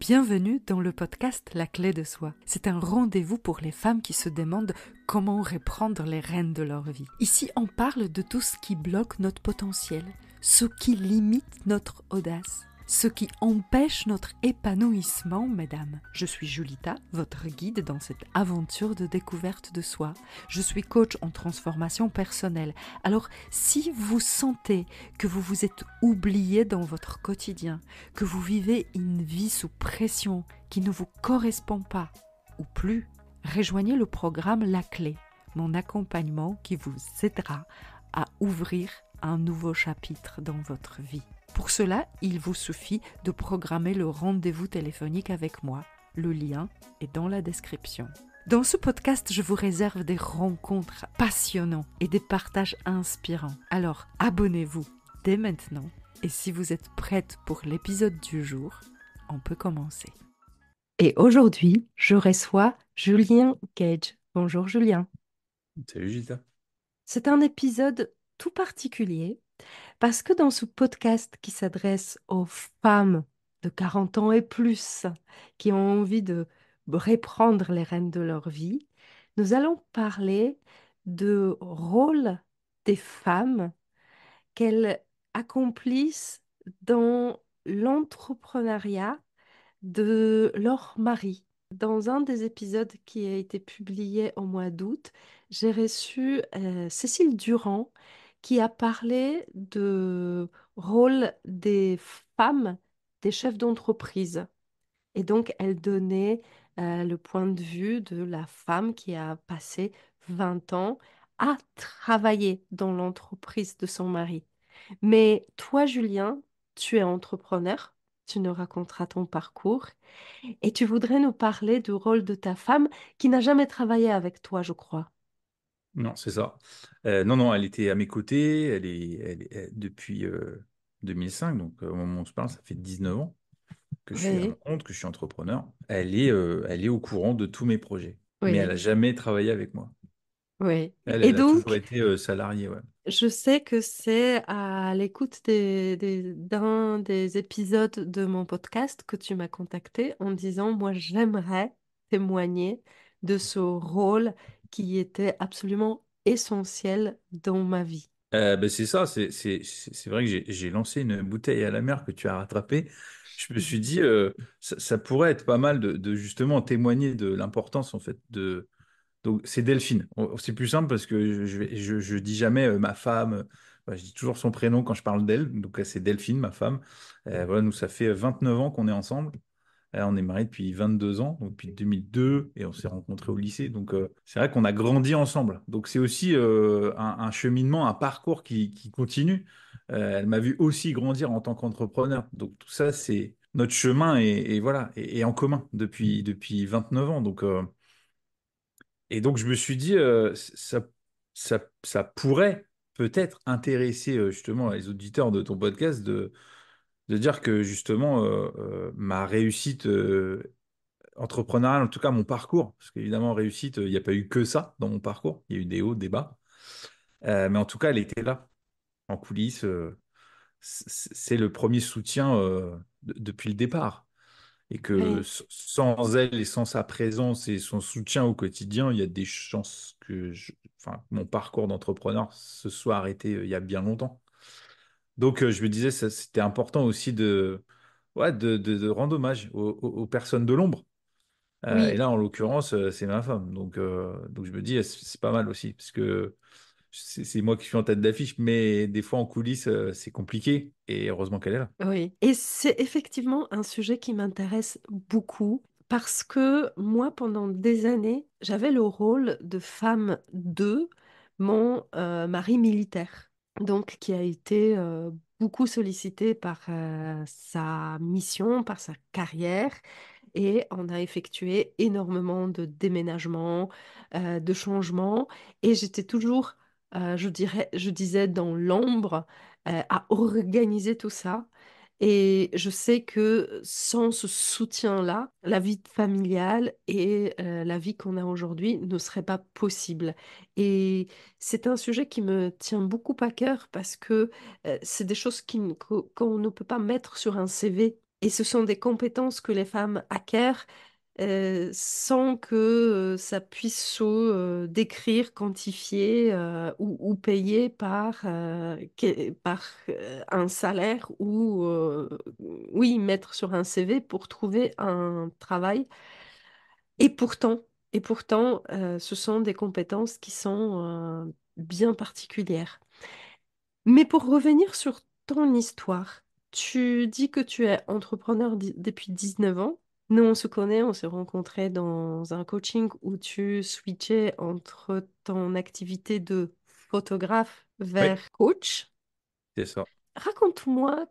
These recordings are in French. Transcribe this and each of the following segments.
Bienvenue dans le podcast La clé de soi. C'est un rendez-vous pour les femmes qui se demandent comment reprendre les rênes de leur vie. Ici, on parle de tout ce qui bloque notre potentiel, ce qui limite notre audace, ce qui empêche notre épanouissement, mesdames. Je suis Julita, votre guide dans cette aventure de découverte de soi. Je suis coach en transformation personnelle. Alors, si vous sentez que vous vous êtes oublié dans votre quotidien, que vous vivez une vie sous pression qui ne vous correspond pas ou plus, rejoignez le programme La Clé, mon accompagnement qui vous aidera à ouvrir un nouveau chapitre dans votre vie. Pour cela, il vous suffit de programmer le rendez-vous téléphonique avec moi. Le lien est dans la description. Dans ce podcast, je vous réserve des rencontres passionnantes et des partages inspirants. Alors, abonnez-vous dès maintenant. Et si vous êtes prête pour l'épisode du jour, on peut commencer. Et aujourd'hui, je reçois Julien Gage. Bonjour Julien. Salut Gita. C'est un épisode tout particulier parce que dans ce podcast qui s'adresse aux femmes de 40 ans et plus qui ont envie de reprendre les rênes de leur vie, nous allons parler de rôle des femmes qu'elles accomplissent dans l'entrepreneuriat de leur mari. Dans un des épisodes qui a été publié au mois d'août, j'ai reçu Cécile Durand qui a parlé de rôle des femmes, des chefs d'entreprise. Et donc, elle donnait le point de vue de la femme qui a passé 20 ans à travailler dans l'entreprise de son mari. Mais toi, Julien, tu es entrepreneur, tu nous raconteras ton parcours et tu voudrais nous parler du rôle de ta femme qui n'a jamais travaillé avec toi, je crois. Non, c'est ça. Non, elle était à mes côtés. Depuis 2005, donc au moment où on se parle, ça fait 19 ans que je suis à mon Oui, compte, que je suis entrepreneur. Elle est au courant de tous mes projets, mais elle oui, a jamais travaillé avec moi. oui. Et Elle a toujours donc, été salariée, ouais. je sais que c'est à l'écoute d'un des épisodes de mon podcast que tu m'as contacté en disant, moi, j'aimerais témoigner de ce rôle qui était absolument essentiel dans ma vie. Ben, c'est ça, c'est vrai que j'ai lancé une bouteille à la mer que tu as rattrapée. Je me suis dit, ça pourrait être pas mal de justement témoigner de l'importance en fait de. Donc, c'est Delphine. C'est plus simple parce que je dis jamais ma femme. Je dis toujours son prénom quand je parle d'elle. Donc, c'est Delphine, ma femme. Voilà, nous, ça fait 29 ans qu'on est ensemble. On est mariés depuis 22 ans, donc depuis 2002, et on s'est rencontrés au lycée. Donc, c'est vrai qu'on a grandi ensemble. Donc, c'est aussi un cheminement, un parcours qui continue. Elle m'a vu aussi grandir en tant qu'entrepreneur. Donc, tout ça, c'est notre chemin et voilà, et en commun depuis 29 ans. Donc, je me suis dit, ça pourrait peut-être intéresser justement les auditeurs de ton podcast de dire que justement, ma réussite entrepreneuriale, en tout cas mon parcours, parce qu'évidemment, réussite, il n'y a pas eu que ça dans mon parcours, il y a eu des hauts, des bas. Mais en tout cas, elle était là, en coulisses. C'est le premier soutien depuis le départ et que Oui, sans elle et sans sa présence et son soutien au quotidien, il y a des chances que enfin, mon parcours d'entrepreneur se soit arrêté il y a bien longtemps. Donc, je me disais, c'était important aussi ouais, de rendre hommage aux personnes de l'ombre. Et oui, là, en l'occurrence, c'est ma femme. Donc je me dis, c'est pas mal aussi, parce que c'est moi qui suis en tête d'affiche, mais des fois en coulisses, c'est compliqué. Et heureusement qu'elle est là. oui. Et c'est effectivement un sujet qui m'intéresse beaucoup parce que moi, pendant des années, j'avais le rôle de femme de mon mari militaire, donc qui a été beaucoup sollicité par sa mission, par sa carrière. Et on a effectué énormément de déménagements, de changements. Et j'étais toujours, je disais, dans l'ombre, à organiser tout ça. Et je sais que sans ce soutien-là, la vie familiale et la vie qu'on a aujourd'hui ne serait pas possible. Et c'est un sujet qui me tient beaucoup à cœur parce que c'est des choses qu'on ne peut pas mettre sur un CV. Et ce sont des compétences que les femmes acquièrent sans que ça puisse se décrire, quantifier ou payer par un salaire ou oui, mettre sur un CV pour trouver un travail. Et pourtant, ce sont des compétences qui sont bien particulières. Mais pour revenir sur ton histoire, tu dis que tu es entrepreneur depuis 19 ans. Nous, on se connaît, on s'est rencontrés dans un coaching où tu switchais entre ton activité de photographe Oui, vers coach. c'est ça. Raconte-moi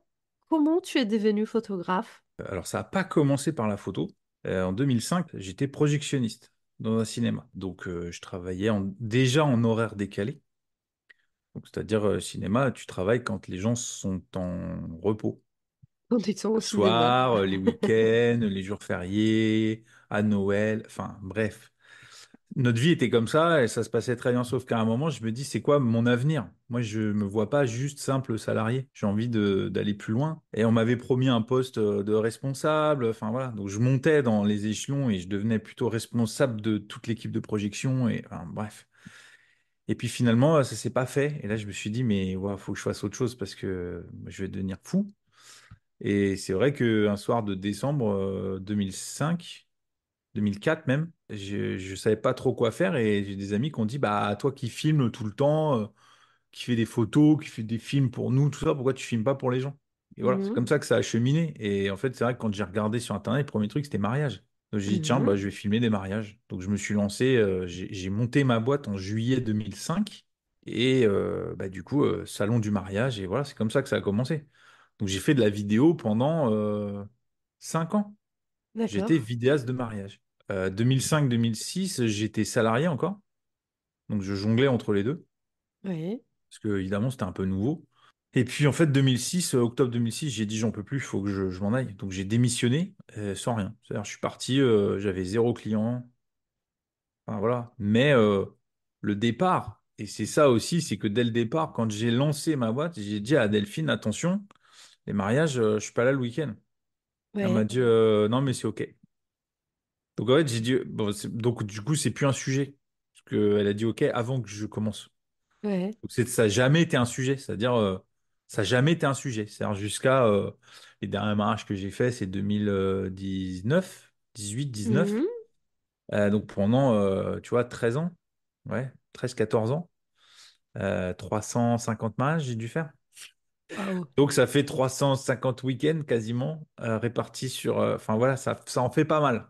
comment tu es devenu photographe. Alors, ça n'a pas commencé par la photo. En 2005, j'étais projectionniste dans un cinéma. Donc, je travaillais déjà en horaire décalé. Donc, c'est-à-dire, cinéma, tu travailles quand les gens sont en repos. Quand ils sont au Le cinéma. soir, les week-ends, les jours fériés, à Noël, enfin, bref. Notre vie était comme ça et ça se passait très bien, sauf qu'à un moment, je me dis, c'est quoi mon avenir? Moi, je me vois pas juste simple salarié. J'ai envie d'aller plus loin. Et on m'avait promis un poste de responsable. Enfin, voilà. Donc, je montais dans les échelons et je devenais plutôt responsable de toute l'équipe de projection et, enfin, bref. Et puis finalement, ça s'est pas fait. Et là, je me suis dit, mais ouais, faut que je fasse autre chose parce que je vais devenir fou. Et c'est vrai qu'un soir de décembre 2005, 2004 même. Je savais pas trop quoi faire et j'ai des amis qui ont dit, bah, toi qui filmes tout le temps, qui fais des photos, qui fais des films pour nous, tout ça, pourquoi tu filmes pas pour les gens? Et voilà, c'est Mhm, comme ça que ça a cheminé. Et en fait, c'est vrai que quand j'ai regardé sur Internet, le premier truc, c'était mariage. Donc j'ai dit, tiens, mhm. bah, je vais filmer des mariages. Donc je me suis lancé, j'ai monté ma boîte en juillet 2005 et bah, du coup, salon du mariage. Et voilà, c'est comme ça que ça a commencé. Donc j'ai fait de la vidéo pendant 5 ans. J'étais D'accord. vidéaste de mariage. 2005-2006, j'étais salarié encore. Donc je jonglais entre les deux. Oui. Parce que évidemment, c'était un peu nouveau. Et puis en fait, 2006, octobre 2006, j'ai dit j'en peux plus, il faut que je m'en aille. Donc j'ai démissionné sans rien. C'est-à-dire, je suis parti, j'avais zéro client. Enfin voilà. Mais le départ, et c'est ça aussi, c'est que dès le départ, quand j'ai lancé ma boîte, j'ai dit à Delphine, attention, les mariages, je suis pas là le week-end. Elle m'a Oui. dit non, mais c'est OK. Donc en fait, j'ai dit, bon, donc du coup, c'est plus un sujet. Parce qu'elle a dit OK avant que je commence. Oui. Donc ça n'a jamais été un sujet. C'est-à-dire, ça n'a jamais été un sujet. C'est-à-dire jusqu'à les derniers mariages que j'ai faits, c'est 2019, 18, 19. Mhm. Donc pendant, tu vois, 13 ans. Ouais, 13, 14 ans. 350 mariages, j'ai dû faire. Waouh. Donc ça fait 350 week-ends quasiment répartis sur. Enfin voilà, ça en fait pas mal.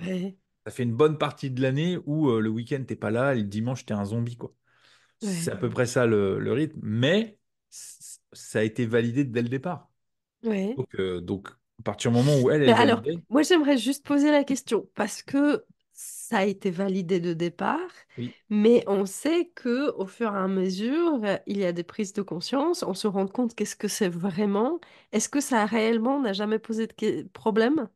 Oui. Ça fait une bonne partie de l'année où le week-end, t'es pas là et le dimanche, t'es un zombie, quoi. C'est Oui. à peu près ça le rythme, mais ça a été validé dès le départ. Oui. Donc, à partir du moment où Mais elle alors, validait, moi, j'aimerais juste poser la question parce que ça a été validé de départ, oui. mais on sait que au fur et à mesure, il y a des prises de conscience, on se rend compte qu'est-ce que c'est vraiment. Est-ce que ça réellement n'a jamais posé de problème?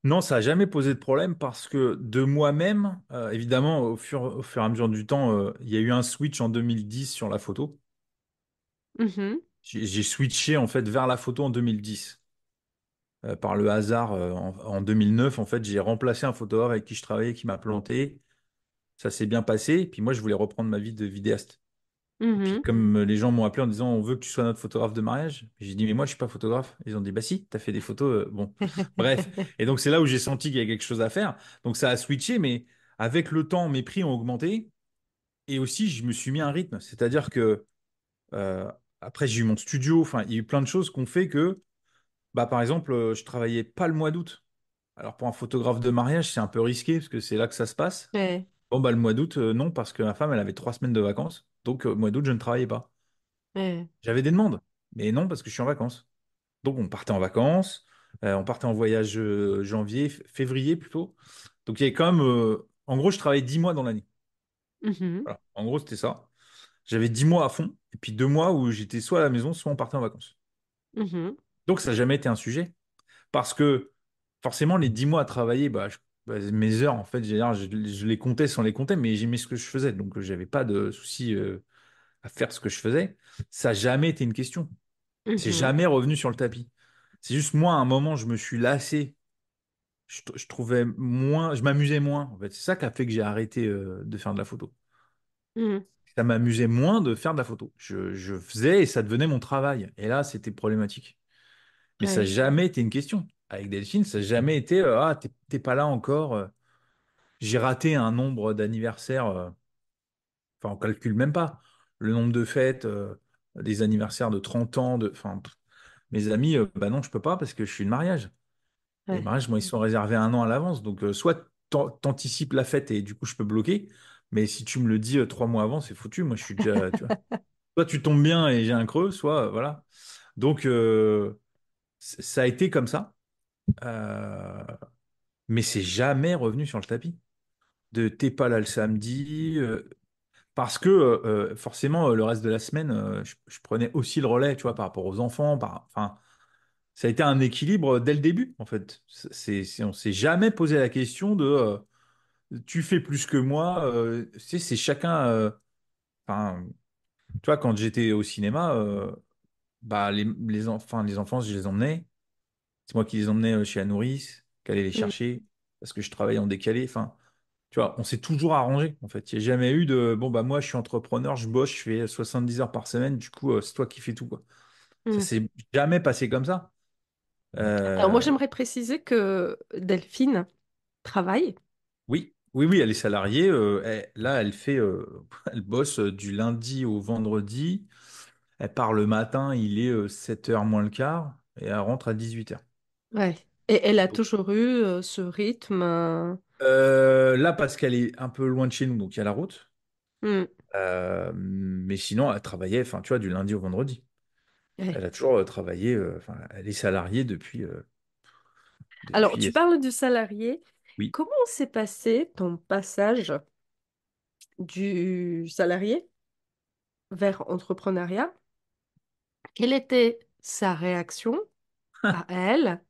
Non, ça n'a jamais posé de problème parce que de moi-même, évidemment, au fur et à mesure du temps, il y a eu un switch en 2010 sur la photo. Mhm. J'ai switché en fait vers la photo en 2010. Par le hasard, en 2009, en fait, j'ai remplacé un photographe avec qui je travaillais qui m'a planté. Ça s'est bien passé. Puis moi, je voulais reprendre ma vie de vidéaste. Et puis Mhm. comme les gens m'ont appelé en disant on veut que tu sois notre photographe de mariage, j'ai dit mais moi je suis pas photographe. Ils ont dit bah si, t'as fait des photos. Bon, bref. Et donc c'est là où j'ai senti qu'il y a quelque chose à faire. Donc ça a switché, mais avec le temps mes prix ont augmenté et aussi je me suis mis un rythme. C'est-à-dire que euh, après j'ai eu mon studio. Enfin il y a eu plein de choses qu'on fait que bah par exemple je travaillais pas le mois d'août. Alors pour un photographe de mariage c'est un peu risqué parce que c'est là que ça se passe. Ouais, Bon bah le mois d'août non parce que ma femme elle avait 3 semaines de vacances. Donc mois d'août je ne travaillais pas. ouais. J'avais des demandes, mais non, parce que je suis en vacances. Donc, on partait en vacances, on partait en voyage janvier, février plutôt. Donc, il y avait quand même. En gros, je travaillais 10 mois dans l'année. Mhm. Voilà. En gros, c'était ça. J'avais 10 mois à fond, et puis 2 mois où j'étais soit à la maison, soit on partait en vacances. Mhm. Donc, ça n'a jamais été un sujet. Parce que, forcément, les 10 mois à travailler, mes heures, en fait, je les comptais sans les compter, mais j'aimais ce que je faisais. Donc, j'avais pas de souci à faire ce que je faisais. Ça n'a jamais été une question. C'est Mhm. jamais revenu sur le tapis. C'est juste moi, à un moment, je me suis lassé. Je trouvais moins, je m'amusais moins. En fait, c'est ça qui a fait que j'ai arrêté de faire de la photo. Mhm. Ça m'amusait moins de faire de la photo. Je faisais et ça devenait mon travail. Et là, c'était problématique. Mais ça n'a Ouais, jamais été une question. Avec Delphine, ça n'a jamais été ah, t'es pas là encore. J'ai raté un nombre d'anniversaires. Enfin, on calcule même pas. Le nombre de fêtes, des anniversaires de 30 ans. Enfin, mes amis, bah non, je peux pas parce que je suis de mariage. Et les ouais. mariages, moi, ils sont réservés un an à l'avance. Donc, soit t'anticipes la fête et du coup, je peux bloquer. Mais si tu me le dis 3 mois avant, c'est foutu. Moi, je suis déjà, tu vois. Soit tu tombes bien et j'ai un creux, soit voilà. Donc, ça a été comme ça. Euh, mais c'est jamais revenu sur le tapis. De t'es pas là le samedi. Parce que forcément, le reste de la semaine, je prenais aussi le relais, tu vois, par rapport aux enfants. Enfin, ça a été un équilibre dès le début, en fait. On s'est jamais posé la question de tu fais plus que moi. Tu sais, c'est chacun. Enfin, tu vois, quand j'étais au cinéma, bah, les enfants, je les emmenais. C'est moi qui les emmenais chez la nourrice, qui allait les Mhm. chercher, parce que je travaillais en décalé. Enfin, tu vois, on s'est toujours arrangé, en fait. Il n'y a jamais eu de, bon, bah, moi, je suis entrepreneur, je bosse, je fais 70 heures par semaine, du coup, c'est toi qui fais tout, quoi. Ça Mhm. s'est jamais passé comme ça. Alors moi, Euh, j'aimerais préciser que Delphine travaille. oui, oui, oui, elle est salariée. Là, elle fait, elle bosse du lundi au vendredi. Elle part le matin, il est 7h moins le quart, et elle rentre à 18h. Ouais. Et elle a toujours eu ce rythme. Là, parce qu'elle est un peu loin de chez nous, donc il y a la route. Mhm. Mais sinon, elle travaillait, enfin, tu vois, du lundi au vendredi. Ouais. Elle a toujours travaillé, enfin, elle est salariée Alors, depuis. tu parles du salarié. Oui. Comment s'est passé ton passage du salarié vers entrepreneuriat? Quelle était sa réaction à elle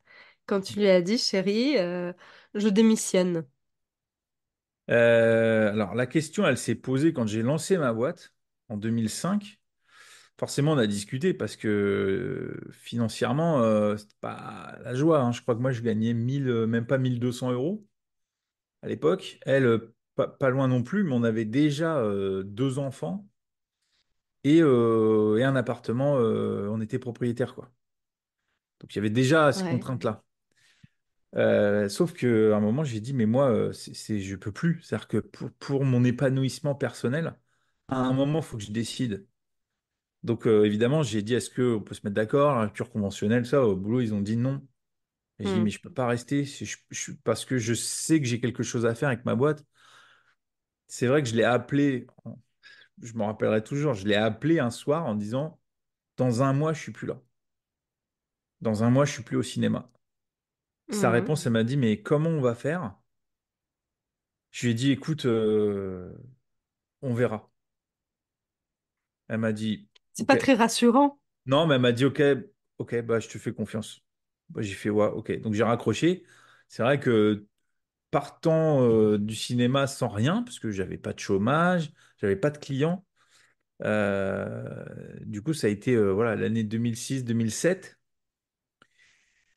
quand tu lui as dit, chérie, je démissionne? Alors, la question, elle s'est posée quand j'ai lancé ma boîte en 2005. Forcément, on a discuté parce que financièrement, c'était pas la joie, hein. Je crois que moi, je gagnais 1000, même pas 1 200 € à l'époque. Elle, pas loin non plus, mais on avait déjà 2 enfants et un appartement. On était propriétaire, quoi. Donc, il y avait déjà ces Ouais. contraintes-là. Sauf qu'à un moment, j'ai dit, mais moi, je peux plus. C'est-à-dire que pour mon épanouissement personnel, à un moment, il faut que je décide. Donc, évidemment, j'ai dit, est-ce qu'on peut se mettre d'accord, la rupture conventionnelle, ça, au boulot, ils ont dit non. Et j'ai dit, Hmm. mais je peux pas rester parce que je sais que j'ai quelque chose à faire avec ma boîte. C'est vrai que je l'ai appelé, je me rappellerai toujours, je l'ai appelé un soir en disant, dans un mois, je suis plus là. Dans un mois, je suis plus au cinéma. Sa Hmm. réponse, elle m'a dit, mais comment on va faire? Je lui ai dit, écoute, on verra. Elle m'a dit, C'est OK. pas très rassurant. Non, mais elle m'a dit, OK, OK, bah, je te fais confiance. Bah, j'ai fait, ouais, OK. Donc, j'ai raccroché. C'est vrai que partant du cinéma sans rien, parce que j'avais pas de chômage, j'avais pas de clients, du coup, ça a été voilà, l'année 2006-2007.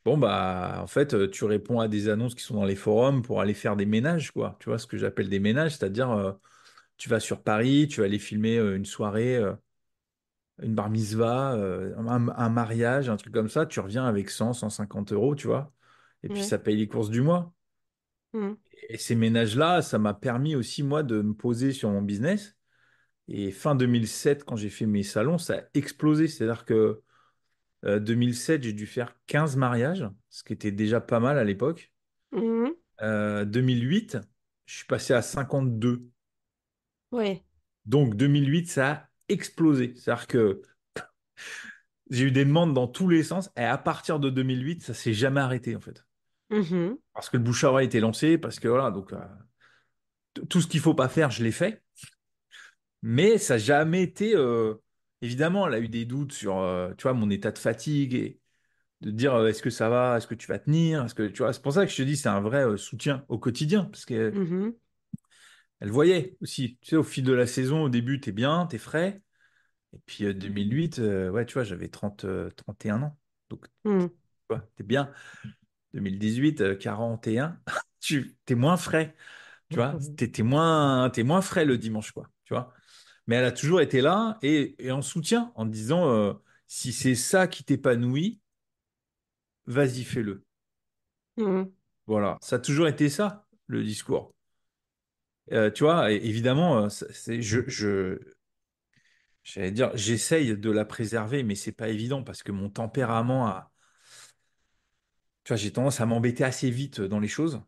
Bon, bah, en fait, tu réponds à des annonces qui sont dans les forums pour aller faire des ménages, quoi. Tu vois ce que j'appelle des ménages, c'est-à-dire, tu vas sur Paris, tu vas aller filmer une soirée. Une bar mitzvah, un mariage, un truc comme ça, tu reviens avec 100, 150 €, tu vois, et puis Ouais. ça paye les courses du mois. Hmm. Et ces ménages-là, ça m'a permis aussi, moi, de me poser sur mon business. Et fin 2007, quand j'ai fait mes salons, ça a explosé. C'est-à-dire que 2007, j'ai dû faire 15 mariages, ce qui était déjà pas mal à l'époque. Hmm. 2008, je suis passé à 52. Ouais. Donc 2008, ça a explosé. C'est-à-dire que j'ai eu des demandes dans tous les sens. Et à partir de 2008, ça s'est jamais arrêté, en fait. Mhm. Parce que le bouche à oreille était lancé, parce que voilà, donc tout ce qu'il faut pas faire, je l'ai fait. Mais ça n'a jamais été. Évidemment, elle a eu des doutes sur, tu vois, mon état de fatigue et de dire est-ce que ça va, est-ce que tu vas tenir, est-ce que tu vois. C'est pour ça que je te dis c'est un vrai soutien au quotidien, parce qu'elle Mhm. voyait aussi. Tu sais, au fil de la saison, au début, t'es bien, t'es frais. Et puis 2008, ouais, tu vois, j'avais 30, 31 ans. Donc Hmm. Tu es bien. 2018, 41, tu es moins frais. Tu vois, Mhm. t'es moins frais le dimanche, quoi. Tu vois. Mais elle a toujours été là et en soutien, en disant si c'est ça qui t'épanouit, vas-y, fais-le. Mhm. Voilà, ça a toujours été ça, le discours. Tu vois, évidemment, j'allais dire, j'essaye de la préserver, mais c'est pas évident parce que mon tempérament a, tu vois, j'ai tendance à m'embêter assez vite dans les choses.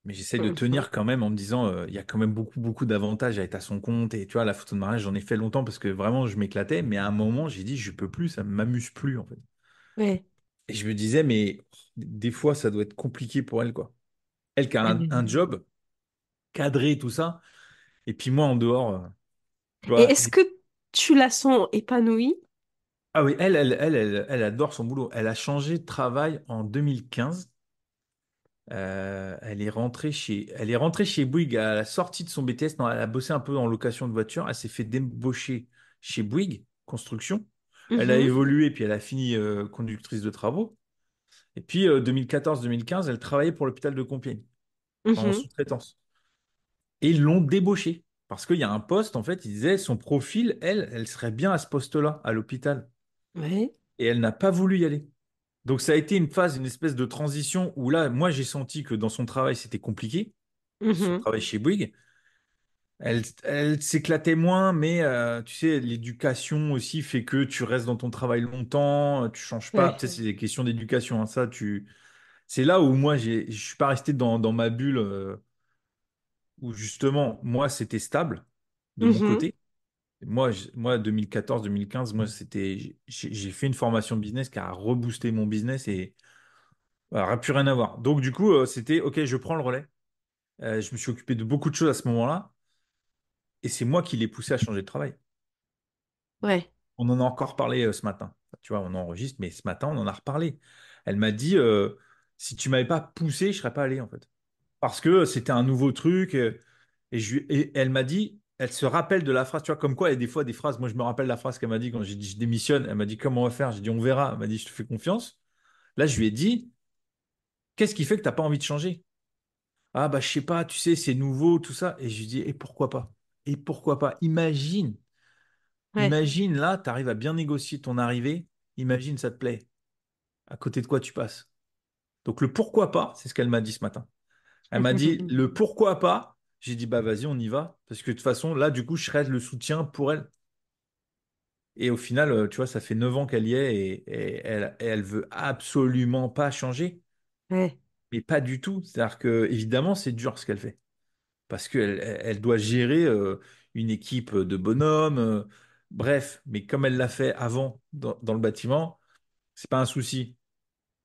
Mais j'essaye de Mhm. tenir quand même en me disant, il y a quand même beaucoup, beaucoup d'avantages à être à son compte. Et tu vois, la photo de mariage, j'en ai fait longtemps parce que vraiment, je m'éclatais. Mais à un moment, j'ai dit, je peux plus, ça m'amuse plus, en fait. Ouais. Et je me disais, mais des fois, ça doit être compliqué pour elle, quoi. Elle qui a un job cadré, tout ça. Et puis moi, en dehors, tu Et vois. est-ce que tu la sens épanouie? Ah oui, elle adore son boulot. Elle a changé de travail en 2015. Elle est rentrée chez Bouygues à la sortie de son BTS. Non, elle a bossé un peu en location de voiture. Elle s'est fait débaucher chez Bouygues Construction. Elle a Mhm. évolué, puis elle a fini conductrice de travaux. Et puis 2014-2015, elle travaillait pour l'hôpital de Compiègne en Mhm. sous-traitance. Et ils l'ont débauchée parce qu'il y a un poste, en fait, ils disaient son profil, elle serait bien à ce poste-là, à l'hôpital. Ouais. Et elle n'a pas voulu y aller. Donc ça a été une phase, une espèce de transition où là, moi, j'ai senti que dans son travail, c'était compliqué, son Mhm. travail chez Bouygues. Elle s'éclatait moins, mais tu sais, l'éducation aussi fait que tu restes dans ton travail longtemps, tu changes pas. Tu Ouais. sais, c'est des questions d'éducation, hein, ça, c'est là où moi, je suis pas resté dans ma bulle où justement, moi, c'était stable de mon Mhm. côté. Moi 2014-2015, moi, j'ai fait une formation business qui a reboosté mon business et voilà, plus rien à voir. Donc, du coup, c'était, OK, je prends le relais. Je me suis occupé de beaucoup de choses à ce moment-là et c'est moi qui l'ai poussé à changer de travail. Ouais. On en a encore parlé ce matin. Tu vois, on enregistre, mais ce matin, on en a reparlé. Elle m'a dit, si tu m'avais pas poussé, je serais pas allé, en fait. Parce que c'était un nouveau truc. Et elle m'a dit, elle se rappelle de la phrase, tu vois, comme quoi il y a des fois des phrases. Moi, je me rappelle la phrase qu'elle m'a dit quand j'ai dit je démissionne. Elle m'a dit, comment on va faire? J'ai dit, on verra. Elle m'a dit, je te fais confiance. Là, je lui ai dit, qu'est-ce qui fait que tu n'as pas envie de changer? Ah, bah, je sais pas, tu sais, c'est nouveau, tout ça. Et je lui dis, et pourquoi pas? Et pourquoi pas? Imagine. Ouais. Imagine là, tu arrives à bien négocier ton arrivée. Imagine, ça te plaît. À côté de quoi tu passes. Donc le pourquoi pas, c'est ce qu'elle m'a dit ce matin. Elle m'a dit le pourquoi pas. J'ai dit bah vas-y, on y va. Parce que de toute façon, là, du coup, je serai le soutien pour elle. Et au final, tu vois, ça fait 9 ans qu'elle y est et elle veut absolument pas changer. Ouais. Mais pas du tout. C'est-à-dire que évidemment, c'est dur ce qu'elle fait. Parce qu'elle doit gérer une équipe de bonhommes. Bref, mais comme elle l'a fait avant dans le bâtiment, c'est pas un souci.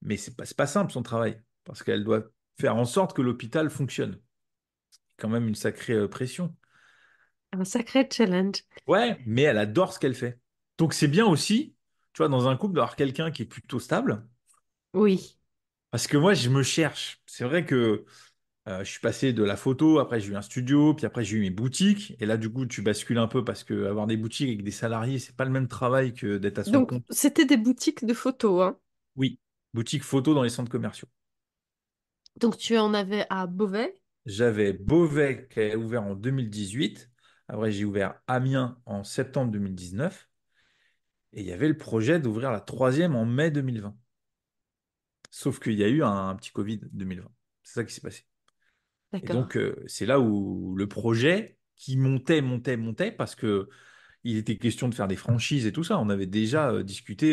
Mais c'est pas simple son travail, parce qu'elle doit faire en sorte que l'hôpital fonctionne. C'est quand même une sacrée pression. Un sacré challenge. Ouais, mais elle adore ce qu'elle fait. Donc c'est bien aussi, tu vois, dans un couple, d'avoir quelqu'un qui est plutôt stable, Oui. parce que moi, je me cherche. C'est vrai que je suis passé de la photo, après j'ai eu un studio, puis après j'ai eu mes boutiques, et là, du coup, tu bascules un peu, parce que avoir des boutiques avec des salariés, c'est pas le même travail que d'être à son Donc, compte. c'était des boutiques de photos, hein. Oui, boutique photo dans les centres commerciaux. Donc, tu en avais à Beauvais. J'avais Beauvais qui a ouvert en 2018. Après, j'ai ouvert Amiens en septembre 2019. Et il y avait le projet d'ouvrir la troisième en mai 2020. Sauf qu'il y a eu un petit Covid 2020. C'est ça qui s'est passé. Et D'accord. donc, c'est là où le projet qui montait, parce que il était question de faire des franchises et tout ça. On avait déjà discuté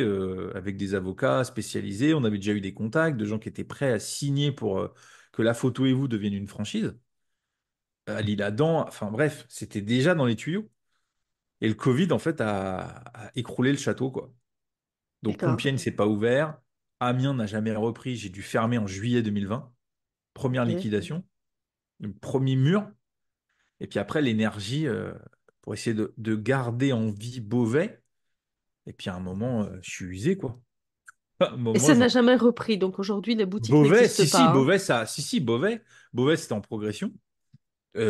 avec des avocats spécialisés. On avait déjà eu des contacts de gens qui étaient prêts à signer pour que la photo et vous deviennent une franchise. À l'Isle-Adam, enfin bref, c'était déjà dans les tuyaux. Et le Covid, en fait, a écroulé le château, quoi. Donc D'accord. Compiègne, c'est pas ouvert. Amiens n'a jamais repris. J'ai dû fermer en juillet 2020. Première Ok. liquidation, le premier mur. Et puis après, l'énergie pour essayer de garder en vie Beauvais. Et puis à un moment, je suis usé, quoi. À un Et moment, ça n'a jamais repris. Donc, aujourd'hui, les boutiques Beauvais, n'existent si, si, pas, hein. Beauvais, ça, si, si, Beauvais. Beauvais, c'était en progression.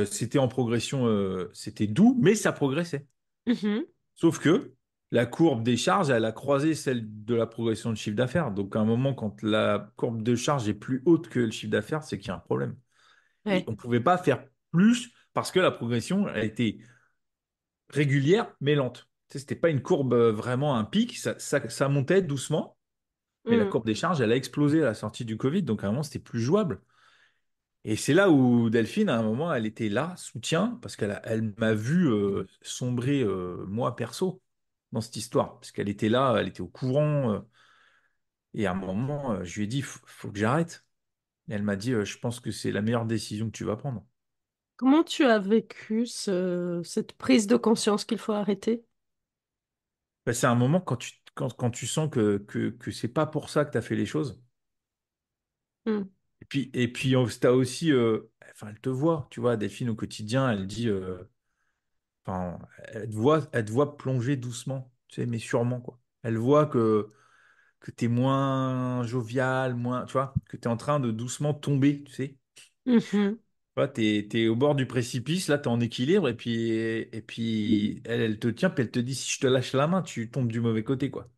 C'était en progression, c'était doux, mais ça progressait. Mhm. Sauf que la courbe des charges, elle a croisé celle de la progression de chiffre d'affaires. Donc, à un moment, quand la courbe de charge est plus haute que le chiffre d'affaires, c'est qu'il y a un problème. Et Ouais. on ne pouvait pas faire plus parce que la progression a été régulière, mais lente. Tu sais, c'était pas une courbe vraiment un pic, ça montait doucement, mais la Mhm. courbe des charges, elle a explosé à la sortie du Covid, donc à un moment, c'était plus jouable. Et c'est là où Delphine, à un moment, elle était là, soutien, parce elle m'a vu sombrer, moi, perso, dans cette histoire. Parce qu'elle était là, elle était au courant. Et à un moment, je lui ai dit, faut que j'arrête. Et elle m'a dit, je pense que c'est la meilleure décision que tu vas prendre. Comment tu as vécu cette prise de conscience qu'il faut arrêter? Ben, c'est un moment quand tu sens que c'est pas pour ça que tu as fait les choses. Mhm. Et puis t'as aussi, enfin, elle te voit, tu vois, Delphine au quotidien, elle dit, enfin, elle te voit plonger doucement, tu sais, mais sûrement, quoi. Elle voit que tu es moins jovial, moins, tu vois, que tu es en train de doucement tomber, tu sais. Mhm. Tu es au bord du précipice, là, tu es en équilibre, et puis elle te tient, puis elle te dit, si je te lâche la main, tu tombes du mauvais côté, quoi.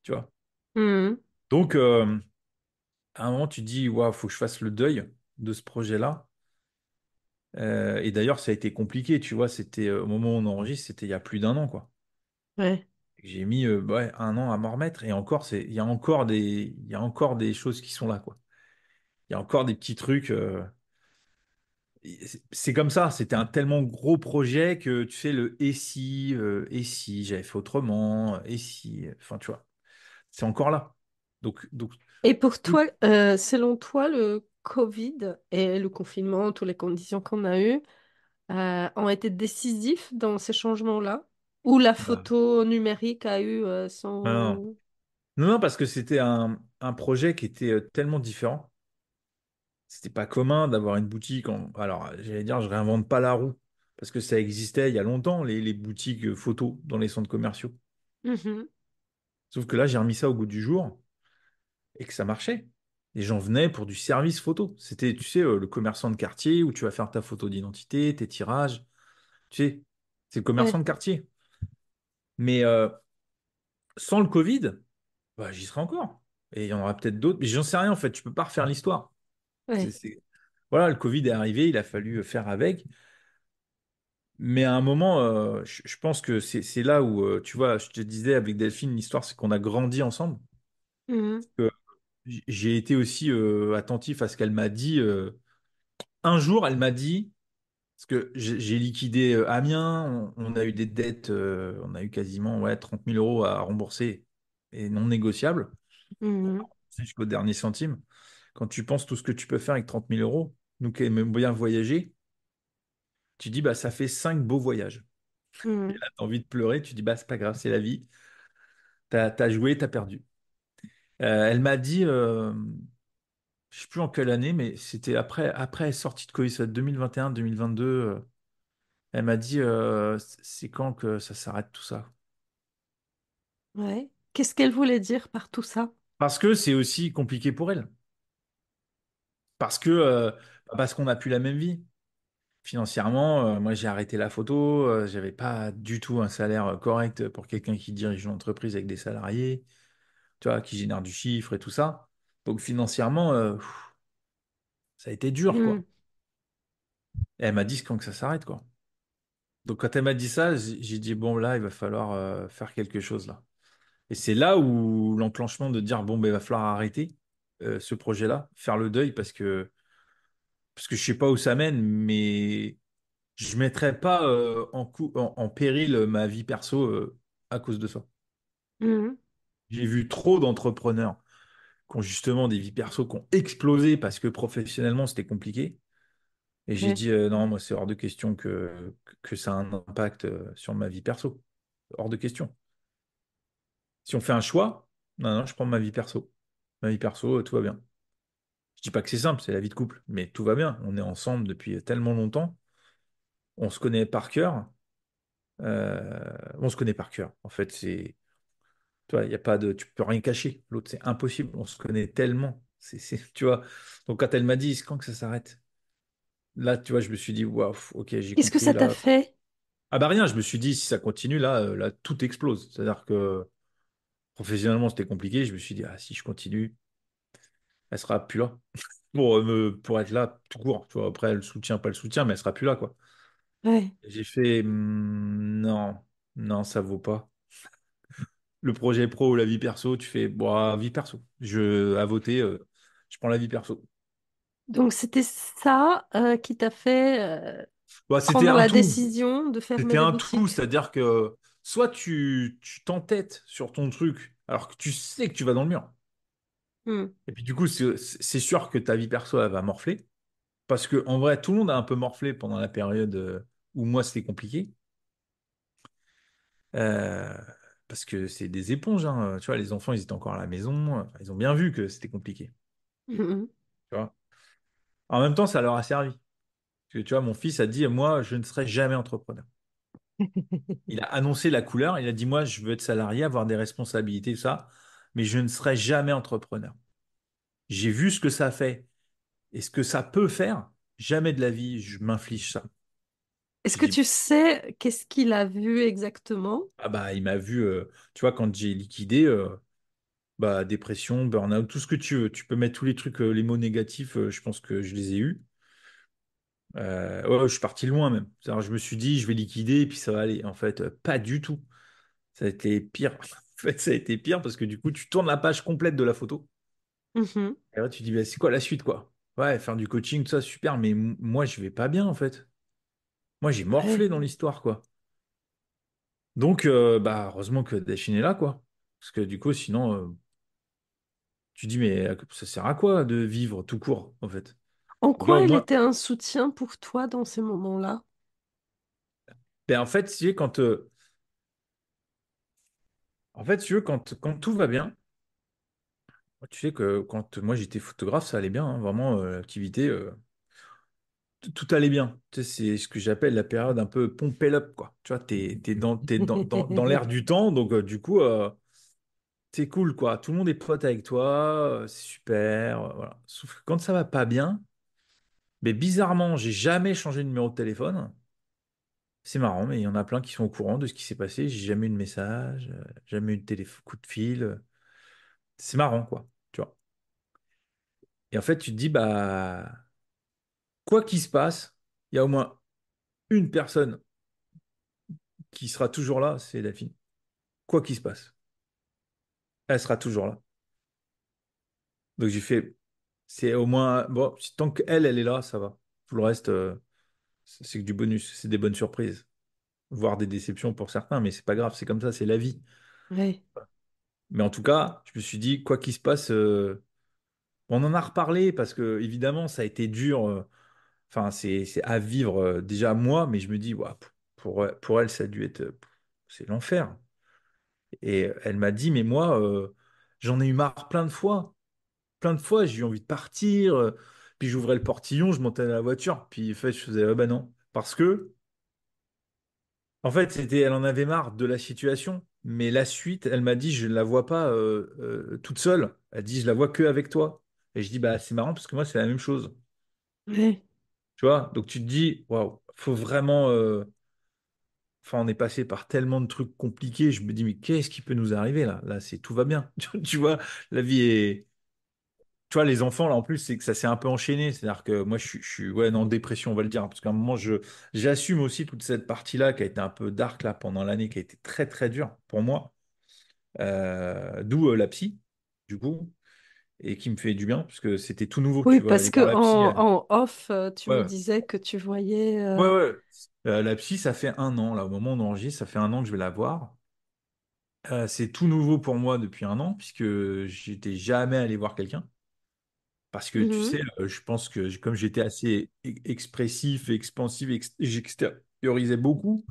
Tu vois. Mhm. Donc, à un moment, tu te dis, waouh, faut que je fasse le deuil de ce projet-là. Et d'ailleurs, ça a été compliqué, tu vois, c'était au moment où on enregistre, c'était il y a plus d'un an, quoi. Ouais. J'ai mis ouais, un an à m'en remettre, et encore, il y a encore des choses qui sont là, quoi. Il y a encore des petits trucs. C'est comme ça, c'était un tellement gros projet que tu sais, et si, j'avais fait autrement, et si, enfin, tu vois, c'est encore là. Donc, Et pour oui. toi, selon toi, le Covid et le confinement, toutes les conditions qu'on a eues, ont été décisifs dans ces changements-là? Ou la Bah, photo numérique a eu non, non, son... non, non, parce que c'était un projet qui était tellement différent. C'était pas commun d'avoir une boutique. Alors, j'allais dire, je réinvente pas la roue, parce que ça existait il y a longtemps, les boutiques photos dans les centres commerciaux. Mhm. Sauf que là, j'ai remis ça au goût du jour. Et que ça marchait. Les gens venaient pour du service photo. C'était, tu sais, le commerçant de quartier où tu vas faire ta photo d'identité, tes tirages. Tu sais, c'est le commerçant Ouais, de quartier. Mais sans le Covid, bah, j'y serai encore. Et il y en aura peut-être d'autres. Mais j'en sais rien en fait. Tu peux pas refaire l'histoire. C'est, ouais. c'est- Voilà, le Covid est arrivé, il a fallu faire avec. Mais à un moment, je pense que c'est là où, tu vois, je te disais avec Delphine, l'histoire, c'est qu'on a grandi ensemble. Mhm. Que j'ai été aussi attentif à ce qu'elle m'a dit. Un jour, elle m'a dit, parce que j'ai liquidé Amiens, on a eu des dettes, on a eu quasiment ouais, 30 000 euros à rembourser et non négociables, Mhm. c'est jusqu'au dernier centime. Quand tu penses tout ce que tu peux faire avec 30 000 euros, nous qui aimons bien voyager, tu dis, bah, ça fait 5 beaux voyages. Et Mhm. là, tu as envie de pleurer, tu dis, bah, c'est pas grave, c'est la vie. T'as joué, t'as perdu. Elle m'a dit, je sais plus en quelle année, mais c'était après sortie de Covid, ça 2021-2022. Elle m'a dit, c'est quand que ça s'arrête tout ça? Ouais. Qu'est-ce qu'elle voulait dire par tout ça? Parce que c'est aussi compliqué pour elle. Parce qu'on n'a plus la même vie. Financièrement, moi j'ai arrêté la photo, j'avais pas du tout un salaire correct pour quelqu'un qui dirige une entreprise avec des salariés, tu vois, qui génère du chiffre et tout ça. Donc financièrement, ça a été dur, quoi. Mhm. Et elle m'a dit c'est quand que ça s'arrête, quoi. Donc quand elle m'a dit ça, j'ai dit bon là, il va falloir faire quelque chose là. Et c'est là où l'enclenchement de dire, bon, ben, il va falloir arrêter ce projet-là, faire le deuil, parce que je sais pas où ça mène, mais je mettrai pas en péril ma vie perso à cause de ça. Mhm. J'ai vu trop d'entrepreneurs qui ont justement des vies perso qui ont explosé parce que professionnellement, c'était compliqué. Et j'ai Ouais. dit, non, moi, c'est hors de question que ça a un impact sur ma vie perso. Hors de question. Si on fait un choix, non, non, je prends ma vie perso. Ma vie perso, tout va bien. Je dis pas que c'est simple, c'est la vie de couple, mais tout va bien. On est ensemble depuis tellement longtemps. On se connaît par cœur. On se connaît par cœur. En fait, il y a pas de, tu peux rien cacher. L'autre, c'est impossible. On se connaît tellement. Tu vois. Donc quand elle m'a dit, c'est quand que ça s'arrête? Là, tu vois, je me suis dit, waouh, ok, j'ai Qu'est-ce que compris. ça t'a Là, fait? Ah bah rien, je me suis dit, si ça continue, là, tout explose. C'est-à-dire que professionnellement, c'était compliqué. Je me suis dit, ah, si je continue, elle sera plus là. Pour être là tout court. Tu vois, après, le soutien, pas le soutien, mais elle sera plus là, quoi. Ouais. J'ai fait, non, non, ça vaut pas. Le projet pro ou la vie perso, tu fais, bon, vie perso. À voter, je prends la vie perso. Donc c'était ça qui t'a fait Bah, c'était prendre un la tout. décision de fermer C'était la un tout, boutique. c'est-à-dire que soit tu t'entêtes sur ton truc alors que tu sais que tu vas dans le mur. Hmm. Et puis du coup, c'est sûr que ta vie perso, elle va morfler. Parce que en vrai, tout le monde a un peu morflé pendant la période où moi, c'était compliqué. Euh, Parce que c'est des éponges, hein. Tu vois, les enfants, ils étaient encore à la maison. Ils ont bien vu que c'était compliqué. Mhm. Tu vois. En même temps, ça leur a servi. Parce que tu vois, mon fils a dit, moi, je ne serai jamais entrepreneur. Il a annoncé la couleur. Il a dit, moi, je veux être salarié, avoir des responsabilités, tout ça. Mais je ne serai jamais entrepreneur. J'ai vu ce que ça fait et ce que ça peut faire. Jamais de la vie, je m'inflige ça. Est-ce J'ai que dit, tu sais qu'est-ce qu'il a vu exactement? ah bah, il m'a vu, tu vois, quand j'ai liquidé, bah, dépression, burn-out, tout ce que tu veux. Tu peux mettre tous les trucs, les mots négatifs, je pense que je les ai eus. Ouais, je suis parti loin même. C'est-à-dire, je me suis dit, je vais liquider et puis ça va aller. En fait, pas du tout. Ça a été pire. En fait, ça a été pire parce que du coup, tu tournes la page complète de la photo. Mhm. Et là, tu dis, bah, c'est quoi la suite, quoi? Ouais, faire du coaching, tout ça, super, mais moi, je vais pas bien, en fait. Moi, j'ai morflé Ouais. dans l'histoire, quoi. Donc, bah, heureusement que Dachine est là, quoi. Parce que du coup, sinon, tu dis, mais ça sert à quoi de vivre tout court, en fait? En Donc là, au quoi il moins, était un soutien pour toi dans ces moments-là? ben, en fait, si, en fait, si tu veux, quand tout va bien, tu sais que quand moi j'étais photographe, ça allait bien, hein, vraiment, l'activité, tout allait bien. Tu sais, c'est ce que j'appelle la période un peu pump it up, quoi. Tu vois, t'es dans l'air du temps, donc du coup, c'est cool, quoi. Tout le monde est pote avec toi, c'est super, voilà. Sauf que quand ça va pas bien, mais bizarrement, j'ai jamais changé de numéro de téléphone. C'est marrant, mais il y en a plein qui sont au courant de ce qui s'est passé. J'ai jamais eu de message, jamais eu de coup de fil. C'est marrant, quoi. Tu vois. Et en fait, tu te dis, bah, quoi qu'il se passe, il y a au moins une personne qui sera toujours là, c'est Delphine. Quoi qu'il se passe, elle sera toujours là. Donc j'ai fait, c'est au moins, bon, tant qu'elle, elle est là, ça va. Tout le reste, c'est que du bonus, c'est des bonnes surprises, voire des déceptions pour certains, mais c'est pas grave, c'est comme ça, c'est la vie. Ouais. Mais en tout cas, je me suis dit, quoi qu'il se passe, on en a reparlé parce que évidemment, ça a été dur. Enfin, c'est à vivre déjà moi, mais je me dis, ouah, pour elle, ça a dû être, c'est l'enfer. Et elle m'a dit, mais moi, j'en ai eu marre plein de fois. Plein de fois, j'ai eu envie de partir. Puis j'ouvrais le portillon, je montais dans la voiture. Puis en fait, je faisais, ah bah non. Parce que, en fait, elle en avait marre de la situation. Mais la suite, elle m'a dit, je ne la vois pas toute seule. Elle dit, je la vois que avec toi. Et je dis, bah c'est marrant parce que moi, c'est la même chose. Ouais. Tu vois? Donc tu te dis, waouh, faut vraiment. Enfin, on est passé par tellement de trucs compliqués. Je me dis, mais qu'est-ce qui peut nous arriver là? Là, c'est tout va bien. Tu vois, la vie est. Tu vois, les enfants, là, en plus, c'est que ça s'est un peu enchaîné. C'est-à-dire que moi, je suis ouais, en dépression, on va le dire. Parce qu'à un moment, j'assume aussi toute cette partie-là qui a été un peu dark là, pendant l'année, qui a été très, très dure pour moi. D'où la psy, du coup, et qui me fait du bien, parce que c'était tout nouveau, Oui, tu vois, aller parce voir que la psy. en off, tu Ouais, me ouais. disais que tu voyais. Ouais, ouais. La psy, ça fait un an, là, au moment où on enregistre, ça fait un an que je vais la voir. C'est tout nouveau pour moi depuis un an, puisque j'étais jamais allé voir quelqu'un. Parce que tu Mhm. sais, je pense que comme j'étais assez expressif et expansif, j'extériorisais beaucoup,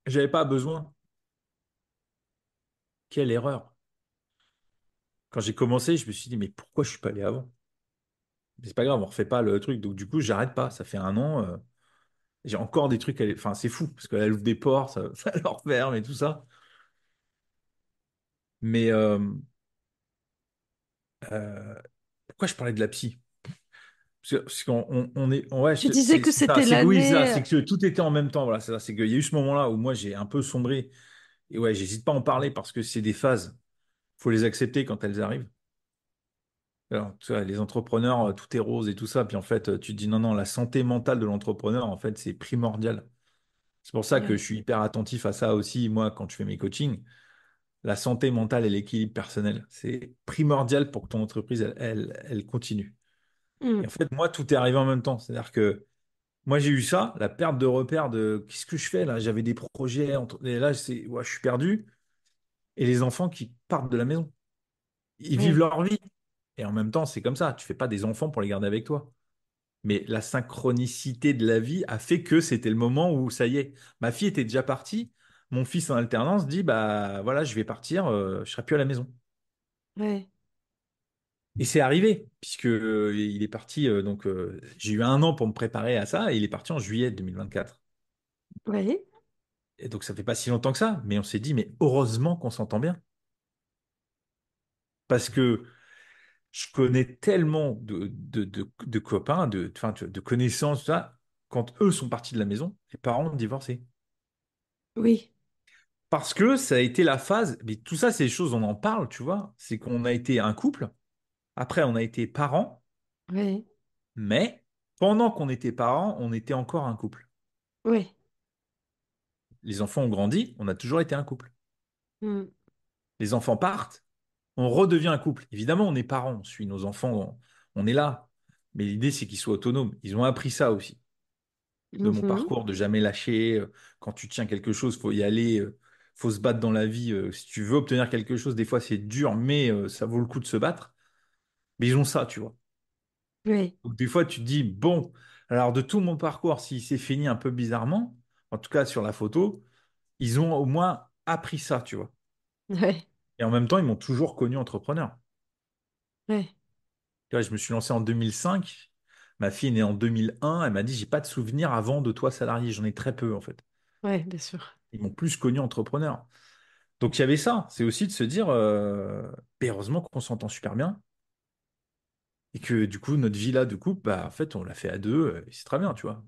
j'avais pas besoin. Quelle erreur. Quand j'ai commencé, je me suis dit, mais pourquoi je suis pas allé avant? Mais c'est pas grave, on refait pas le truc. Donc du coup, j'arrête pas. Ça fait un an. J'ai encore des trucs. Enfin, c'est fou, parce qu'elle ouvre des portes, ça leur ferme et tout ça. Mais euh, pourquoi je parlais de la psy? Parce qu'on on est, ouais, Tu disais que c'est ça, c'était c'est que oui, c'est ça, l'année. c'est que tout était en même temps. Voilà, c'est ça, c'est qu'il y a eu ce moment-là où moi j'ai un peu sombré. Et ouais, j'hésite pas à en parler parce que c'est des phases. Faut les accepter quand elles arrivent. Alors, tu vois, les entrepreneurs, tout est rose et tout ça. Puis en fait, tu te dis non, non, la santé mentale de l'entrepreneur, en fait, c'est primordial. C'est pour ça que je Ouais. suis hyper attentif à ça aussi, moi, quand je fais mes coachings. La santé mentale et l'équilibre personnel, c'est primordial pour que ton entreprise, elle continue. Et Mm. en fait, moi, tout est arrivé en même temps. C'est-à-dire que moi, j'ai eu ça, la perte de repère de qu'est-ce que je fais là? J'avais des projets, et là, ouais, je suis perdu. Et les enfants qui partent de la maison, ils vivent Ouais. leur vie. Et en même temps, c'est comme ça. Tu fais pas des enfants pour les garder avec toi. Mais la synchronicité de la vie a fait que c'était le moment où ça y est. Ma fille était déjà partie. Mon fils en alternance dit, bah voilà, je vais partir, je serai plus à la maison. Ouais. Et c'est arrivé, puisque il est parti, j'ai eu un an pour me préparer à ça, et il est parti en juillet 2024. Ouais. Et donc ça fait pas si longtemps que ça, mais on s'est dit, mais heureusement qu'on s'entend bien. Parce que je connais tellement de copains, enfin, de connaissances, tout ça, quand eux sont partis de la maison, les parents ont divorcé. Oui. Parce que ça a été la phase, mais tout ça, c'est des choses, on en parle, tu vois, c'est qu'on a été un couple, après on a été parents, Ouais. mais pendant qu'on était parents, on était encore un couple. Ouais. Les enfants ont grandi, on a toujours été un couple. Mm. Les enfants partent, on redevient un couple. Évidemment, on est parents, on suit nos enfants, on est là. Mais l'idée, c'est qu'ils soient autonomes. Ils ont appris ça aussi, de mon Mhm. parcours, de jamais lâcher. Quand tu tiens quelque chose, faut y aller, faut se battre dans la vie. Si tu veux obtenir quelque chose, des fois, c'est dur, mais ça vaut le coup de se battre. Mais ils ont ça, tu vois. Ouais. Donc, des fois, tu te dis, bon, alors de tout mon parcours, s'il s'est fini un peu bizarrement, en tout cas sur la photo, ils ont au moins appris ça, tu vois. Ouais. Et en même temps, ils m'ont toujours connu entrepreneur. Ouais. Tu vois, je me suis lancé en 2005. Ma fille est née en 2001. Elle m'a dit, j'ai pas de souvenir avant de toi salarié. J'en ai très peu, en fait. Ouais, bien sûr. Ils m'ont plus connu entrepreneur. Donc, il y avait ça. C'est aussi de se dire, ben, heureusement qu'on s'entend super bien. Et que, du coup, notre vie là de couple, bah, en fait, on l'a fait à deux. Et c'est très bien, tu vois.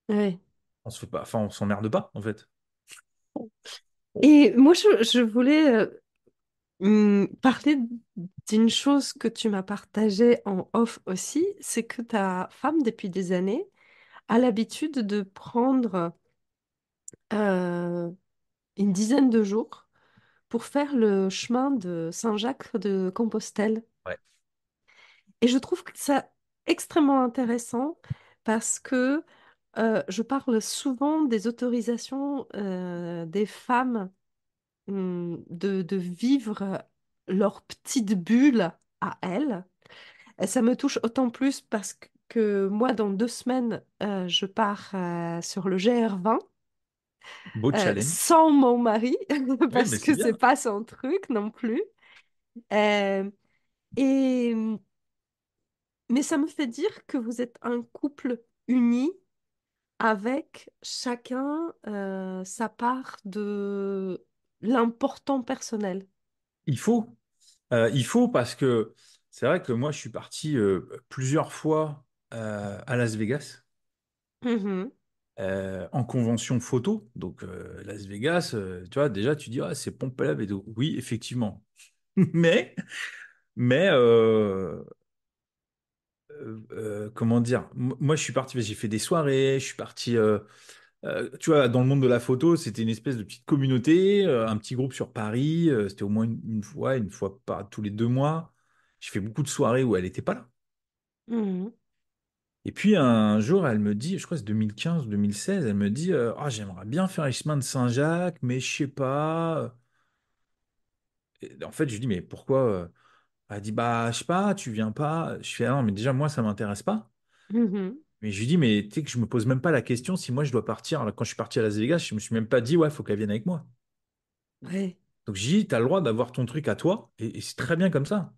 Ouais. On se fait pas, enfin, on s'emmerde pas, en fait. Et moi, je voulais parler d'une chose que tu m'as partagée en off aussi, c'est que ta femme, depuis des années, a l'habitude de prendre euh, une dizaine de jours pour faire le chemin de Saint-Jacques de Compostelle. Ouais. Et je trouve que ça extrêmement intéressant parce que je parle souvent des autorisations des femmes de vivre leur petite bulle à elles. Et ça me touche autant plus parce que moi, dans 2 semaines, je pars sur le GR20 Beau challenge. sans mon mari Oui, mais parce c'est que c'est bien. pas son truc non plus. Euh, et mais ça me fait dire que vous êtes un couple uni avec chacun sa part de l'important personnel. Il faut. Il faut parce que c'est vrai que moi, je suis parti plusieurs fois à Las Vegas. Mhm, En convention photo. Donc, Las Vegas, tu vois, déjà, tu dis, ah, c'est Pompéi et tout. Oui, effectivement. Mais, mais comment dire, moi, je suis parti, j'ai fait des soirées, je suis parti, tu vois, dans le monde de la photo, c'était une espèce de petite communauté, un petit groupe sur Paris, c'était au moins une fois par tous les 2 mois. J'ai fait beaucoup de soirées où elle n'était pas là. mhm, Et puis un jour, elle me dit, je crois que c'est 2015 ou 2016, elle me dit, ah, j'aimerais bien faire les chemins de Saint-Jacques, mais je sais pas. Et en fait, je lui dis, mais pourquoi? Elle dit, bah, je sais pas, tu viens pas. Je fais, ah non, mais déjà, moi, ça m'intéresse pas. mhm. Mais je lui dis, mais tu sais que je me pose même pas la question si moi je dois partir. Alors, quand je suis parti à Las Vegas, je me suis même pas dit, ouais, faut qu'elle vienne avec moi. Ouais. Donc, j'ai dit, t'as le droit d'avoir ton truc à toi, et c'est très bien comme ça.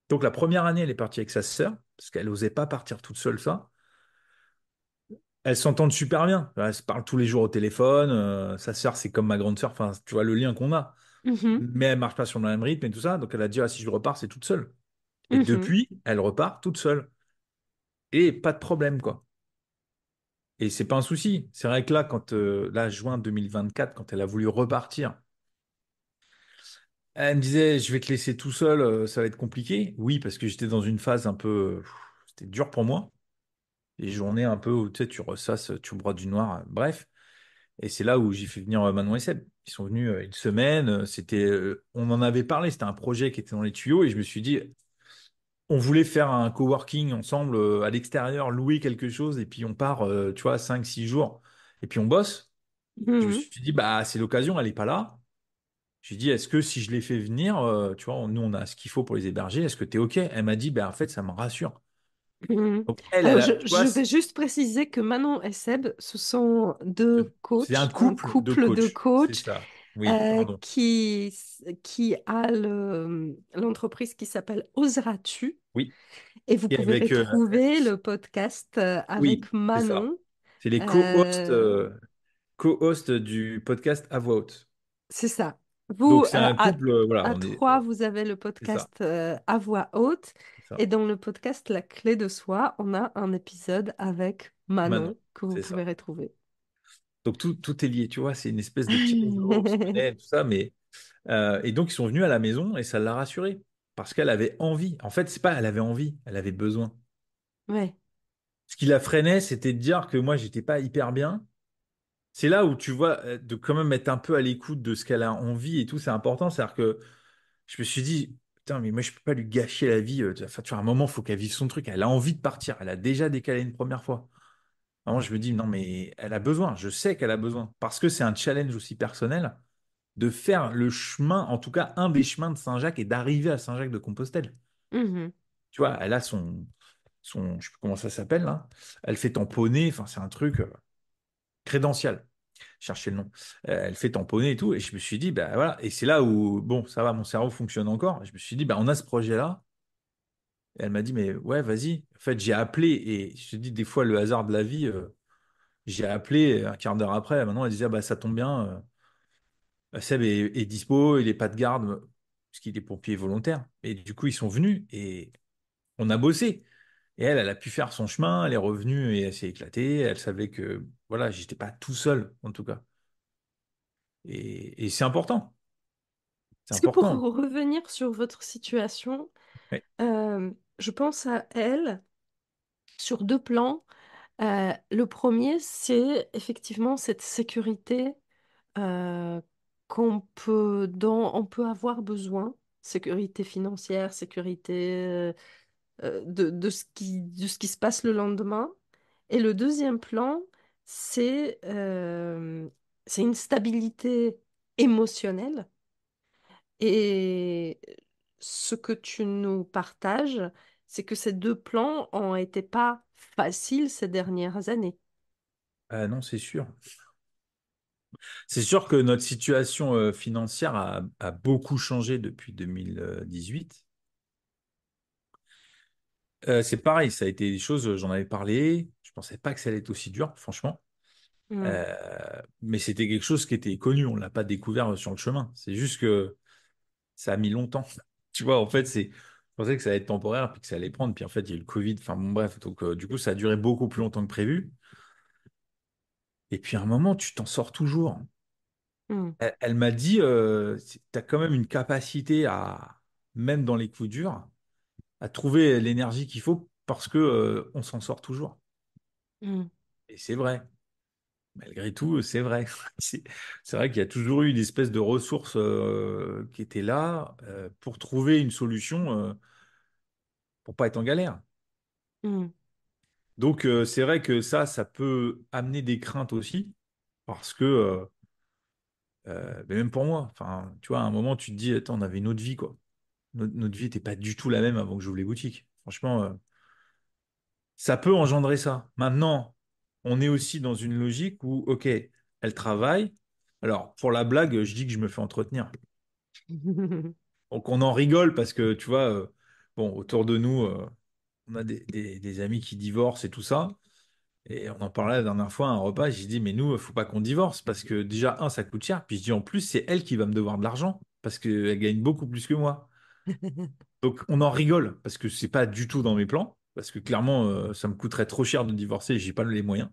Donc, la première année, elle est partie avec sa sœur, parce qu'elle osait pas partir toute seule, ça. Elles s'entendent super bien. Elles se parlent tous les jours au téléphone. Sa sœur, c'est comme ma grande sœur. Enfin, tu vois le lien qu'on a. Mhm, Mais elle marche pas sur le même rythme et tout ça. Donc elle a dit, ah, si je repars, c'est toute seule. Et mhm. depuis, elle repart toute seule. et pas de problème, quoi. Et c'est pas un souci. C'est vrai que là, là, juin 2024, quand elle a voulu repartir, elle me disait, je vais te laisser tout seul, ça va être compliqué. Oui, parce que j'étais dans une phase un peu, c'était dur pour moi. Les journées un peu où tu sais, tu ressasses, tu broies du noir, bref. Et c'est là où j'ai fait venir Manon et Seb. Ils sont venus une semaine. On en avait parlé. C'était un projet qui était dans les tuyaux et je me suis dit, on voulait faire un coworking ensemble à l'extérieur, louer quelque chose et puis on part, tu vois, 5, 6 jours et puis on bosse. Je me Mhm. suis dit, bah, c'est l'occasion, elle n'est pas là. J'ai dit, est-ce que si je les fais venir, tu vois, nous, on a ce qu'il faut pour les héberger, est-ce que tu es OK? Elle m'a dit, bah, en fait, ça me rassure. Mhm. Donc, Alors, tu vois, je vais juste préciser que Manon et Seb, ce sont deux c'est un coachs, un couple de couple de coachs. C'est coachs ça. Oui, pardon. qui a l'entreprise qui s'appelle Oseras-tu. Oui. Et vous Et pouvez avec, retrouver le podcast oui, avec c'est ça. Manon. C'est les Euh, co-hosts du podcast À Voix Haute. c'est ça. Donc, Vous, c'est un couple, voilà, à on est, trois, vous avez le c'est ça. podcast à voix haute. C'est ça. Et dans le podcast La clé de soi, on a un épisode avec Manon, Manon que vous c'est pouvez ça. retrouver. Donc, tout est lié, tu vois, c'est une espèce de petit réseau, on se connaît, tout ça, mais. Et donc, ils sont venus à la maison et ça l'a rassurée. Parce qu'elle avait envie. En fait, c'est pas elle avait envie, elle avait besoin. Ouais. Ce qui la freinait, c'était de dire que moi, j'étais pas hyper bien. C'est là où tu vois, de quand même être un peu à l'écoute de ce qu'elle a envie et tout, c'est important. C'est-à-dire que je me suis dit, putain, mais moi, je peux pas lui gâcher la vie. Enfin, tu vois, à un moment, il faut qu'elle vive son truc. Elle a envie de partir. Elle a déjà décalé une première fois. Alors, je me dis, non, mais elle a besoin. Je sais qu'elle a besoin. Parce que c'est un challenge aussi personnel de faire le chemin, en tout cas, un des chemins de Saint-Jacques et d'arriver à Saint-Jacques-de-Compostelle. Mhm. Tu vois, elle a je sais plus comment ça s'appelle, là. Elle fait tamponner. Enfin, c'est un truc crédential. Chercher le nom. Elle fait tamponner et tout. Et je me suis dit, bah voilà. Et c'est là où, bon, ça va, mon cerveau fonctionne encore. Et je me suis dit, bah on a ce projet-là. Et elle m'a dit, mais ouais, vas-y. En fait, j'ai appelé et je te dis, des fois, le hasard de la vie, j'ai appelé un quart d'heure après. Maintenant, elle disait, ah, bah ça tombe bien. Seb est dispo, il est pas de garde, parce qu'il est pompier volontaire. Et du coup, ils sont venus et on a bossé. Et elle a pu faire son chemin, elle est revenue et elle s'est éclatée. Elle savait que, voilà, j'étais pas tout seul, en tout cas. Et c'est important. C'est Est-ce que pour important. revenir sur votre situation, Ouais. euh, je pense à elle sur deux plans. Le premier, c'est effectivement cette sécurité euh, dont on peut avoir besoin, sécurité financière, sécurité de ce qui se passe le lendemain. Et le deuxième plan, c'est une stabilité émotionnelle. Et ce que tu nous partages, c'est que ces deux plans ont été pas faciles ces dernières années. Ah non, c'est sûr. C'est sûr que notre situation financière a beaucoup changé depuis 2018. C'est pareil, ça a été des choses, j'en avais parlé. Je pensais pas que ça allait être aussi dur, franchement. Mm, Euh, mais c'était quelque chose qui était connu, on l'a pas découvert sur le chemin. C'est juste que ça a mis longtemps. Tu vois, en fait, je pensais que ça allait être temporaire, puis que ça allait prendre, puis en fait, il y a eu le Covid. Enfin bon, bref, donc du coup, ça a duré beaucoup plus longtemps que prévu. Et puis à un moment, tu t'en sors toujours. mm, Elle m'a dit, tu as quand même une capacité à, même dans les coups durs, à trouver l'énergie qu'il faut parce que on s'en sort toujours. mm. Et c'est vrai. Malgré tout, c'est vrai. C'est c'est vrai qu'il y a toujours eu une espèce de ressource qui était là pour trouver une solution pour pas être en galère. Mm, Donc c'est vrai que ça peut amener des craintes aussi parce que mais même pour moi, enfin, tu vois, à un moment tu te dis, attends, on avait une autre vie quoi. Notre vie n'était pas du tout la même avant que j'ouvre les boutiques. Franchement, ça peut engendrer ça. Maintenant, on est aussi dans une logique où, ok, elle travaille. Alors, pour la blague, je dis que je me fais entretenir. mm. Donc, on en rigole parce que, tu vois, bon, autour de nous, on a des amis qui divorcent et tout ça. Et on en parlait la dernière fois à un repas. J'ai dit, mais nous, faut pas qu'on divorce parce que déjà, un, ça coûte cher. Puis je dis, en plus, c'est elle qui va me devoir de l'argent parce qu'elle gagne beaucoup plus que moi. Donc, on en rigole parce que c'est pas du tout dans mes plans. parce que clairement, ça me coûterait trop cher de divorcer et j'ai pas les moyens.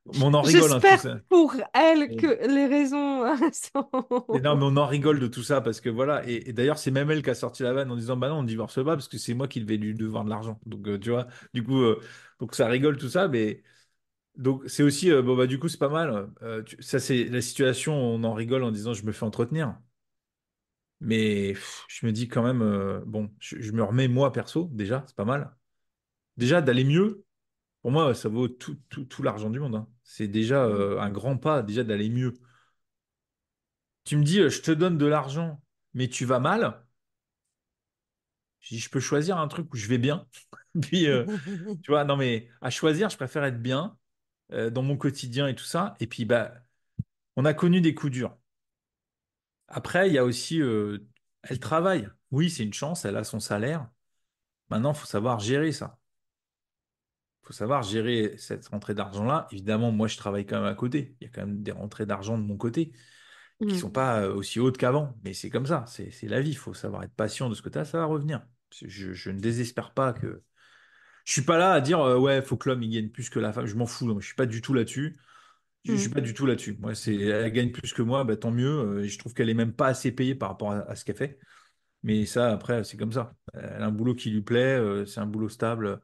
Mais on en rigole, hein, tout J'espère ça. pour elle que Et, les raisons et non, mais sont... on en rigole de tout ça parce que voilà. Et d'ailleurs, c'est même elle qui a sorti la vanne en disant, bah non, on divorce pas parce que c'est moi qui devais lui devoir de l'argent. Donc, tu vois, du coup, donc ça rigole tout ça, mais donc c'est aussi, bon, bah du coup, c'est pas mal. Ça, c'est la situation, on en rigole en disant, je me fais entretenir. Mais je me dis quand même, bon, je me remets moi perso, déjà, c'est pas mal. Déjà, d'aller mieux, pour moi, ça vaut tout l'argent du monde, hein. C'est déjà un grand pas, déjà d'aller mieux. Tu me dis, je te donne de l'argent, mais tu vas mal. Je dis, je peux choisir un truc où je vais bien. Puis, tu vois, non, mais à choisir, je préfère être bien dans mon quotidien et tout ça. Et puis, bah, on a connu des coups durs. Après, il y a aussi, elle travaille. Oui, c'est une chance, elle a son salaire. Maintenant, il faut savoir gérer ça. Il faut savoir gérer cette rentrée d'argent-là. Évidemment, moi, je travaille quand même à côté. Il y a quand même des rentrées d'argent de mon côté qui Mm. sont pas aussi hautes qu'avant. Mais c'est comme ça, c'est la vie. Il faut savoir être patient de ce que tu as, ça va revenir. Je ne désespère pas que. Je suis pas là à dire ouais, faut que l'homme il gagne plus que la femme. Je m'en fous. Non, je suis pas du tout là-dessus. Je suis Mm. pas du tout là-dessus. Moi, c'est elle gagne plus que moi, bah, tant mieux. Et je trouve qu'elle est même pas assez payée par rapport à ce qu'elle fait. Mais ça, après, c'est comme ça. Elle a un boulot qui lui plaît, c'est un boulot stable.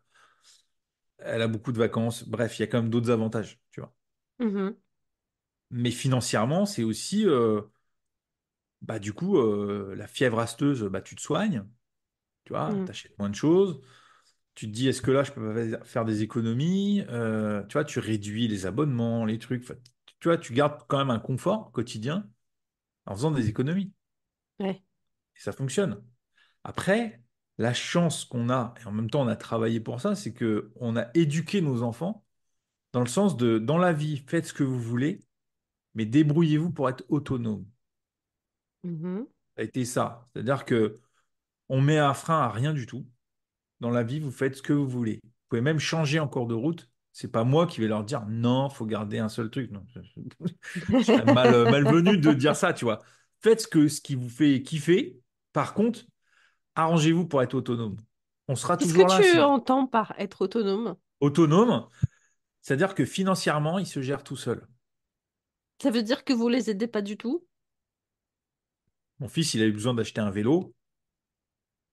Elle a beaucoup de vacances. Bref, il y a quand même d'autres avantages, tu vois. Mhm. Mais financièrement, c'est aussi, bah, du coup, la fièvre asteuse, bah, tu te soignes, tu vois, Mm. tu achètes moins de choses. Tu te dis, est-ce que là, je peux pas faire des économies? Tu vois, tu réduis les abonnements, les trucs. Enfin, tu vois, tu gardes quand même un confort quotidien en faisant des économies. Ouais. Et ça fonctionne. Après, la chance qu'on a, et en même temps, on a travaillé pour ça, c'est que on a éduqué nos enfants dans le sens de, dans la vie, faites ce que vous voulez, mais débrouillez-vous pour être autonome. Mhm. Ça a été ça. C'est-à-dire que on met un frein à rien du tout. Dans la vie, vous faites ce que vous voulez. Vous pouvez même changer en cours de route. C'est pas moi qui vais leur dire non, faut garder un seul truc. Non, je serais malvenu de dire ça, tu vois. Faites ce qui vous fait kiffer. Par contre, arrangez-vous pour être autonome. On sera Qu'est-ce que toujours là. tu Si entends par être autonome? autonome, c'est-à-dire que financièrement, il se gère tout seul. Ça veut dire que vous les aidez pas du tout? Mon fils, il a eu besoin d'acheter un vélo.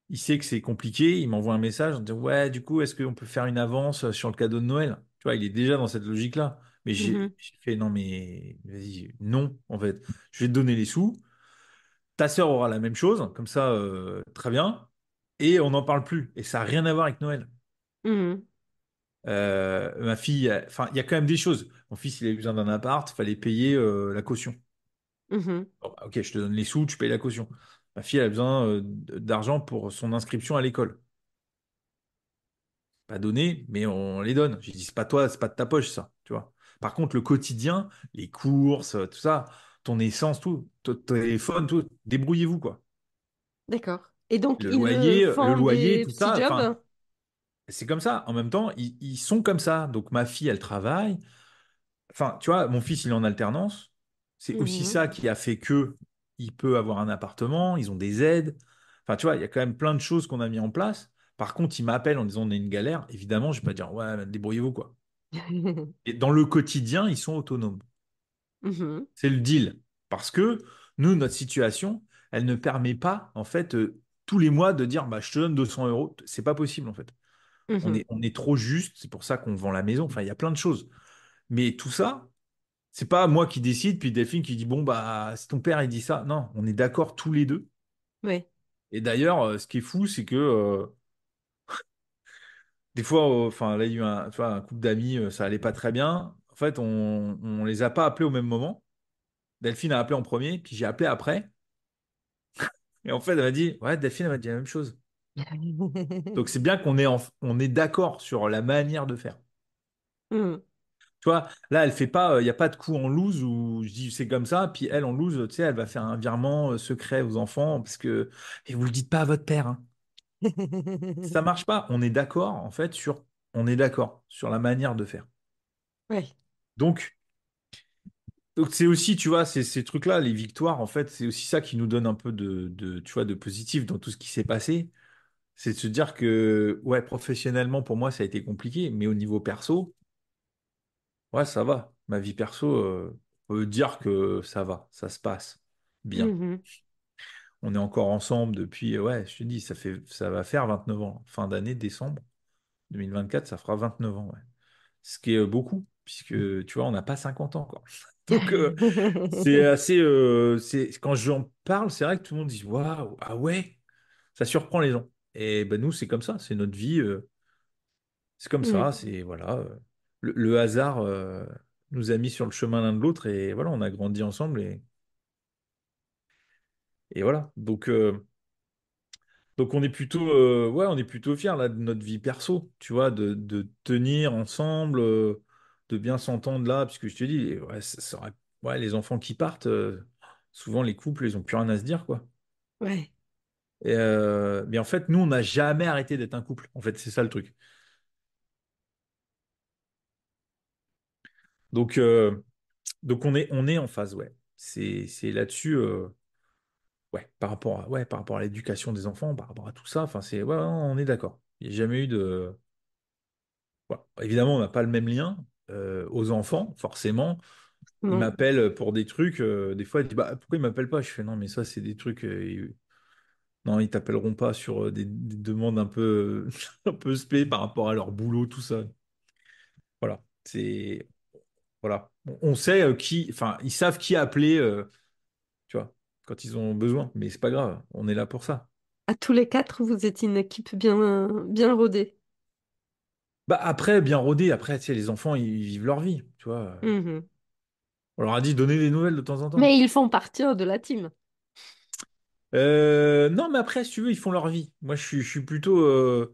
Il sait que c'est compliqué. Il m'envoie un message en disant, ouais, du coup, est-ce qu'on peut faire une avance sur le cadeau de Noël? Tu vois, il est déjà dans cette logique-là. Mais Mhm. j'ai fait, non, mais vas-y, non, en fait. Je vais te donner les sous. Ta sœur aura la même chose. Comme ça, très bien. Et on n'en parle plus. Et ça n'a rien à voir avec Noël. Mhm. Ma fille, enfin, il y a quand même des choses. Mon fils, il a eu besoin d'un appart. Il fallait payer la caution. Mhm. Bon, bah, ok, je te donne les sous, tu payes la caution. Ma fille, elle a besoin d'argent pour son inscription à l'école. Pas donné, mais on les donne. J'ai dit, c'est pas toi, c'est pas de ta poche, ça, tu vois. Par contre, le quotidien, les courses, tout ça, ton essence, tout, ton téléphone, tout, débrouillez-vous, quoi. D'accord. Et donc, ils Le font loyer, des tout petits ça, enfin, jobs? c'est comme ça. En même temps, ils sont comme ça. Donc, ma fille, elle travaille. Enfin, tu vois, mon fils, il est en alternance. C'est aussi Mhm. ça qui a fait que il peut avoir un appartement, ils ont des aides. Enfin, tu vois, il y a quand même plein de choses qu'on a mis en place. Par contre, il m'appelle en disant on a une galère. Évidemment, je vais pas dire ouais, débrouillez-vous quoi. Et dans le quotidien, ils sont autonomes. Mhm. C'est le deal. Parce que nous, notre situation, elle ne permet pas, en fait, tous les mois de dire bah, je te donne 200 euros. C'est pas possible, en fait. Mhm. On est trop juste. C'est pour ça qu'on vend la maison. Enfin, il y a plein de choses. Mais tout ça, c'est pas moi qui décide, puis Delphine qui dit bon bah si ton père il dit ça. Non, on est d'accord tous les deux. Oui. Et d'ailleurs, ce qui est fou, c'est que des fois, enfin là il y a eu tu vois, un couple d'amis, ça allait pas très bien. En fait, on les a pas appelés au même moment. Delphine a appelé en premier, puis j'ai appelé après. Et en fait, elle m'a dit ouais, Delphine elle m'a dit la même chose. Donc c'est bien on est d'accord sur la manière de faire. Mhm. Tu vois, là, elle fait pas, il n'y a pas de coup en loose où je dis c'est comme ça, puis elle en loose, tu sais, elle va faire un virement secret aux enfants parce que et vous le dites pas à votre père, hein. Ça marche pas. On est d'accord, en fait, on est d'accord sur la manière de faire. Ouais. Donc, donc c'est aussi, tu vois, ces trucs-là, les victoires, en fait, c'est aussi ça qui nous donne un peu tu vois, de positif dans tout ce qui s'est passé. c'est de se dire que, ouais, professionnellement, pour moi, ça a été compliqué, mais au niveau perso, ouais, ça va. Ma vie perso, on peut dire que ça va, ça se passe bien. Mhm. On est encore ensemble depuis, ouais, je te dis, ça va faire 29 ans. Fin d'année, décembre 2024, ça fera 29 ans, ouais. Ce qui est beaucoup, puisque, tu vois, on n'a pas 50 ans, quoi. Donc, c'est assez, quand j'en parle, c'est vrai que tout le monde dit, waouh, ah ouais, ça surprend les gens. Et ben nous, c'est comme ça, c'est notre vie, c'est comme ça, Mhm. c'est, voilà, le hasard, nous a mis sur le chemin l'un de l'autre, et voilà, on a grandi ensemble, et voilà. Donc on est plutôt, ouais, on est plutôt fiers là de notre vie perso, tu vois, de tenir ensemble, de bien s'entendre là, puisque je te dis, ouais, ouais, les enfants qui partent, souvent les couples, ils ont plus rien à se dire, quoi. Ouais. Mais en fait, nous, on n'a jamais arrêté d'être un couple. En fait, c'est ça le truc. Donc, donc on est en phase, ouais. C'est là-dessus, ouais, par rapport à l'éducation des enfants, par rapport à tout ça. Enfin, ouais, on est d'accord. Il n'y a jamais eu de. Voilà. Évidemment, on n'a pas le même lien aux enfants, forcément. Ils Non. m'appellent pour des trucs. Des fois, ils disent bah, pourquoi ils m'appellent pas? Je fais non, mais ça, c'est des trucs. Non, ils t'appelleront pas sur des demandes un peu, un peu spé par rapport à leur boulot, tout ça. Voilà. Voilà. On sait qui. Enfin, ils savent qui appeler, tu vois, quand ils ont besoin. Mais c'est pas grave. On est là pour ça. À tous les quatre, vous êtes une équipe bien rodée. Bah après, bien rodé. Après, tu sais, les enfants, ils vivent leur vie, tu vois. Mhm. On leur a dit donner des nouvelles de temps en temps. Mais ils font partie de la team. Non, mais après, si tu veux, ils font leur vie. Moi, je suis plutôt.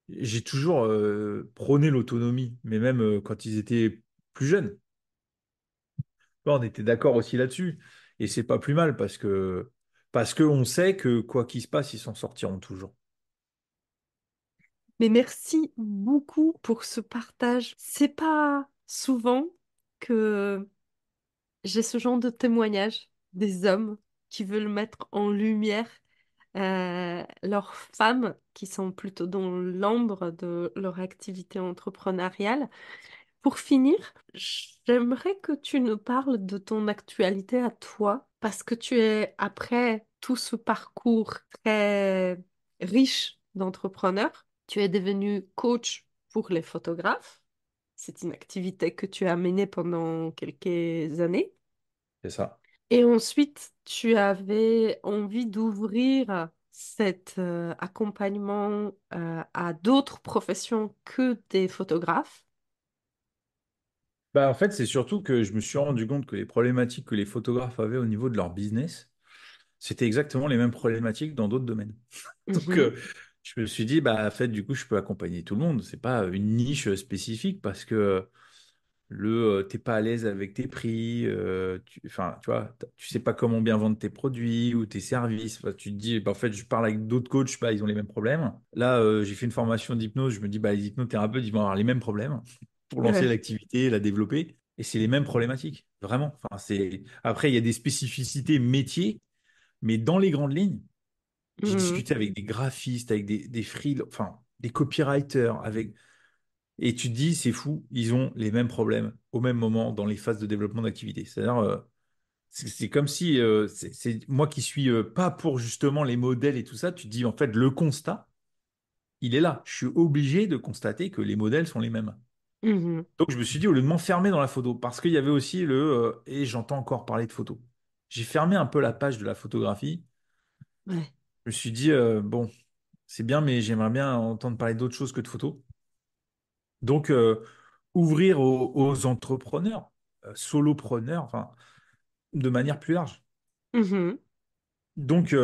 J'ai toujours prôné l'autonomie, mais même quand ils étaient plus jeunes. Bon, on était d'accord aussi là-dessus. Et c'est pas plus mal parce que on sait que quoi qu'il se passe, ils s'en sortiront toujours. Mais merci beaucoup pour ce partage. C'est pas souvent que j'ai ce genre de témoignage des hommes qui veulent mettre en lumière leurs femmes qui sont plutôt dans l'ombre de leur activité entrepreneuriale. Pour finir, j'aimerais que tu nous parles de ton actualité à toi, parce que tu es, après tout ce parcours très riche d'entrepreneur, tu es devenu coach pour les photographes. C'est une activité que tu as menée pendant quelques années. C'est ça. Et ensuite, tu avais envie d'ouvrir cet accompagnement à d'autres professions que des photographes. Bah, en fait, c'est surtout que je me suis rendu compte que les problématiques que les photographes avaient au niveau de leur business, c'était exactement les mêmes problématiques dans d'autres domaines. Donc, Mhm. je me suis dit, bah, en fait, du coup, je peux accompagner tout le monde. C'est pas une niche spécifique parce que t'es pas à l'aise avec tes prix, enfin, tu vois, tu sais pas comment bien vendre tes produits ou tes services. Enfin, tu te dis, bah, en fait, je parle avec d'autres coachs, bah, ils ont les mêmes problèmes. Là, j'ai fait une formation d'hypnose, je me dis, bah, les hypnothérapeutes, ils vont avoir les mêmes problèmes pour lancer Ouais. l'activité, la développer. Et c'est les mêmes problématiques, vraiment. Enfin, Après, il y a des spécificités métiers, mais dans les grandes lignes, j'ai Mhm. discuté avec des graphistes, avec enfin, des copywriters, et tu te dis, c'est fou, ils ont les mêmes problèmes au même moment dans les phases de développement d'activité. C'est-à-dire, c'est comme si, c'est moi qui suis pas pour justement les modèles et tout ça, tu te dis, en fait, le constat, il est là. Je suis obligé de constater que les modèles sont les mêmes. Mhm. Donc, je me suis dit, au lieu de m'enfermer dans la photo, parce qu'il y avait aussi et j'entends encore parler de photo. J'ai fermé un peu la page de la photographie. Ouais. Je me suis dit, bon, c'est bien, mais j'aimerais bien entendre parler d'autre chose que de photo. Donc, ouvrir aux entrepreneurs, solopreneurs, enfin, de manière plus large. Mhm. Donc,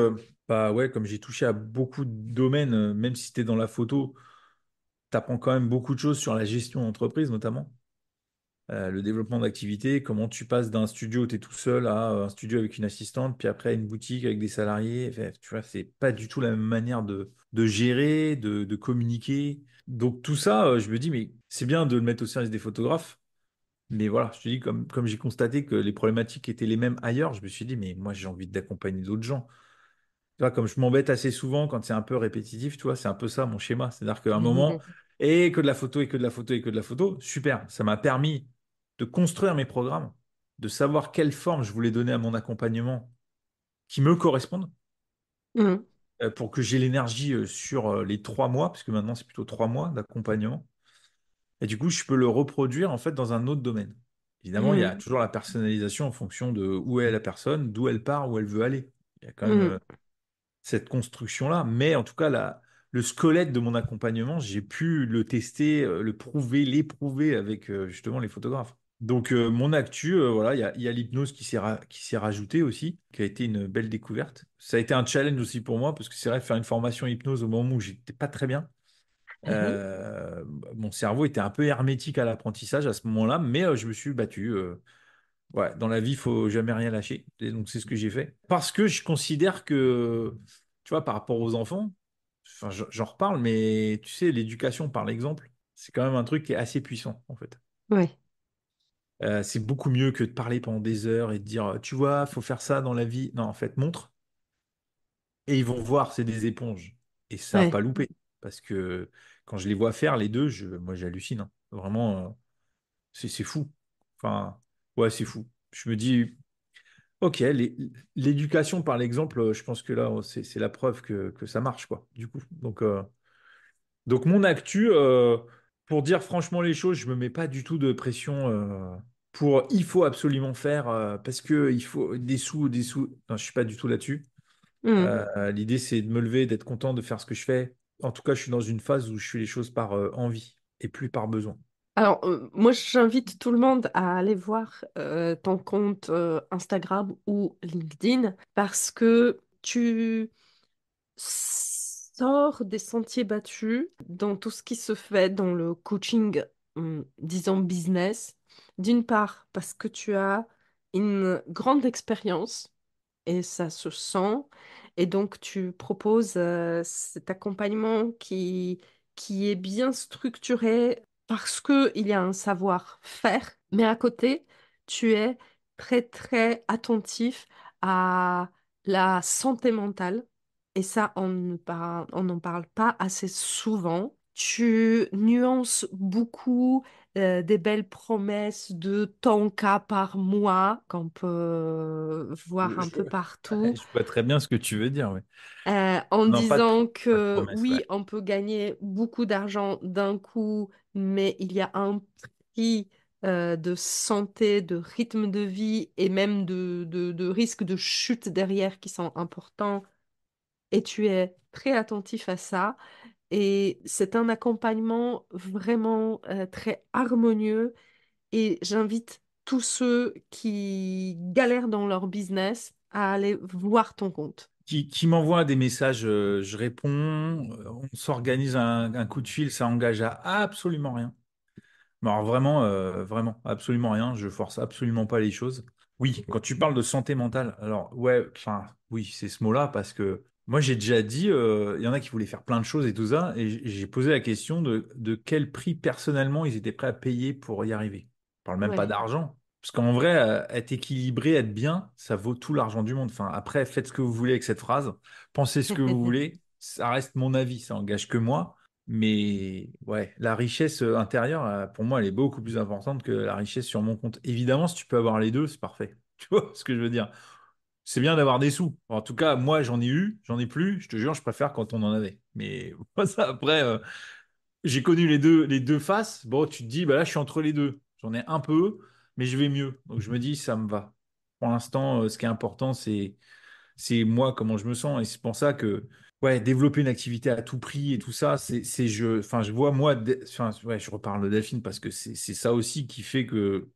bah ouais, comme j'ai touché à beaucoup de domaines, même si c'était dans la photo, tu apprends quand même beaucoup de choses sur la gestion d'entreprise, notamment. Le développement d'activité, comment tu passes d'un studio où tu es tout seul à un studio avec une assistante, puis après à une boutique avec des salariés. Enfin, tu vois, c'est pas du tout la même manière de gérer, de communiquer. Donc tout ça, je me dis, mais c'est bien de le mettre au service des photographes. Mais voilà, je te dis, comme j'ai constaté que les problématiques étaient les mêmes ailleurs, je me suis dit, mais moi j'ai envie d'accompagner d'autres gens. Tu vois, comme je m'embête assez souvent quand c'est un peu répétitif, tu vois, c'est un peu ça mon schéma. C'est-à-dire qu'à un moment, Mhm. et que de la photo, et que de la photo, et que de la photo, super. Ça m'a permis de construire mes programmes, de savoir quelle forme je voulais donner à mon accompagnement qui me correspondent, Mhm. pour que j'ai l'énergie sur les 3 mois, parce que maintenant c'est plutôt 3 mois d'accompagnement. Et du coup, je peux le reproduire en fait dans un autre domaine. Évidemment, il y a Mhm. toujours la personnalisation en fonction de où est la personne, d'où elle part, où elle veut aller. Il y a quand même Mhm. cette construction-là. Mais en tout cas, le squelette de mon accompagnement, j'ai pu le tester, le prouver, l'éprouver avec justement les photographes. Donc, mon actu, voilà, il y a l'hypnose qui s'est rajoutée aussi, qui a été une belle découverte. Ça a été un challenge aussi pour moi, parce que c'est vrai, faire une formation hypnose au moment où j'étais pas très bien. Mhm. Euh, Mon cerveau était un peu hermétique à l'apprentissage à ce moment-là, mais je me suis battu. Ouais, dans la vie, il faut jamais rien lâcher. Et donc, c'est ce que j'ai fait. Parce que je considère que, tu vois, par rapport aux enfants, enfin, j'en reparle, mais tu sais, l'éducation par l'exemple, c'est quand même un truc qui est assez puissant, en fait. Ouais, C'est beaucoup mieux que de parler pendant des heures et de dire, tu vois, faut faire ça dans la vie. Non, en fait, montre. Et ils vont voir, c'est des éponges. Et ça n'a ouais. pas loupé. Parce que quand je les vois faire, les deux, moi, j'hallucine, hein. Vraiment, c'est fou. Enfin, ouais, c'est fou. Je me dis, ok, l'éducation par l'exemple, je pense que là, c'est la preuve que ça marche, quoi, du coup. Donc mon actu, pour dire franchement les choses, je me mets pas du tout de pression pour il faut absolument faire parce que il faut des sous, des sous. Non, je suis pas du tout là-dessus. Mhm. L'idée, c'est de me lever, d'être content de faire ce que je fais. En tout cas, je suis dans une phase où je fais les choses par envie et plus par besoin. Alors, moi, j'invite tout le monde à aller voir ton compte Instagram ou LinkedIn parce que tu sors des sentiers battus dans tout ce qui se fait dans le coaching, disons business. D'une part, parce que tu as une grande expérience et ça se sent. Et donc, tu proposes cet accompagnement qui est bien structuré parce qu'il y a un savoir-faire, mais à côté, tu es très, très attentif à la santé mentale. Et ça, on n'en parle pas assez souvent. Tu nuances beaucoup des belles promesses de ton cas par mois qu'on peut voir Je, un je peu vois, partout, je vois très bien ce que tu veux dire, oui. en Non, disant pas de que promesse, ouais. oui, on peut gagner beaucoup d'argent d'un coup, mais il y a un prix de santé, de rythme de vie et même de risque de chute derrière qui sont importants. Et tu es très attentif à ça. Et c'est un accompagnement vraiment très harmonieux et j'invite tous ceux qui galèrent dans leur business à aller voir ton compte. Qui m'envoie des messages, je réponds, on s'organise un coup de fil, ça engage à absolument rien. Mais alors vraiment, vraiment, absolument rien, je force absolument pas les choses. Oui, quand tu parles de santé mentale, alors ouais, enfin, oui, c'est ce mot-là, parce que moi j'ai déjà dit, il y en a qui voulaient faire plein de choses et tout ça, et j'ai posé la question de quel prix personnellement ils étaient prêts à payer pour y arriver. Je parle même pas Ouais. d'argent. Parce qu'en vrai, être équilibré, être bien, ça vaut tout l'argent du monde. Enfin, après, faites ce que vous voulez avec cette phrase, pensez ce que vous voulez, ça reste mon avis, ça engage que moi. Mais ouais, la richesse intérieure, pour moi, elle est beaucoup plus importante que la richesse sur mon compte. Évidemment, si tu peux avoir les deux, c'est parfait. Tu vois ce que je veux dire? C'est bien d'avoir des sous. En tout cas, moi, j'en ai eu, j'en ai plus. Je te jure, je préfère quand on en avait. Mais moi, ça, après, j'ai connu les deux faces. Bon, tu te dis, bah là, je suis entre les deux. J'en ai un peu, mais je vais mieux. Donc, je me dis, ça me va. Pour l'instant, ce qui est important, c'est moi, comment je me sens. Et c'est pour ça que, ouais, développer une activité à tout prix et tout ça, enfin, je vois, moi, enfin, ouais, je reparle de Delphine parce que c'est ça aussi qui fait que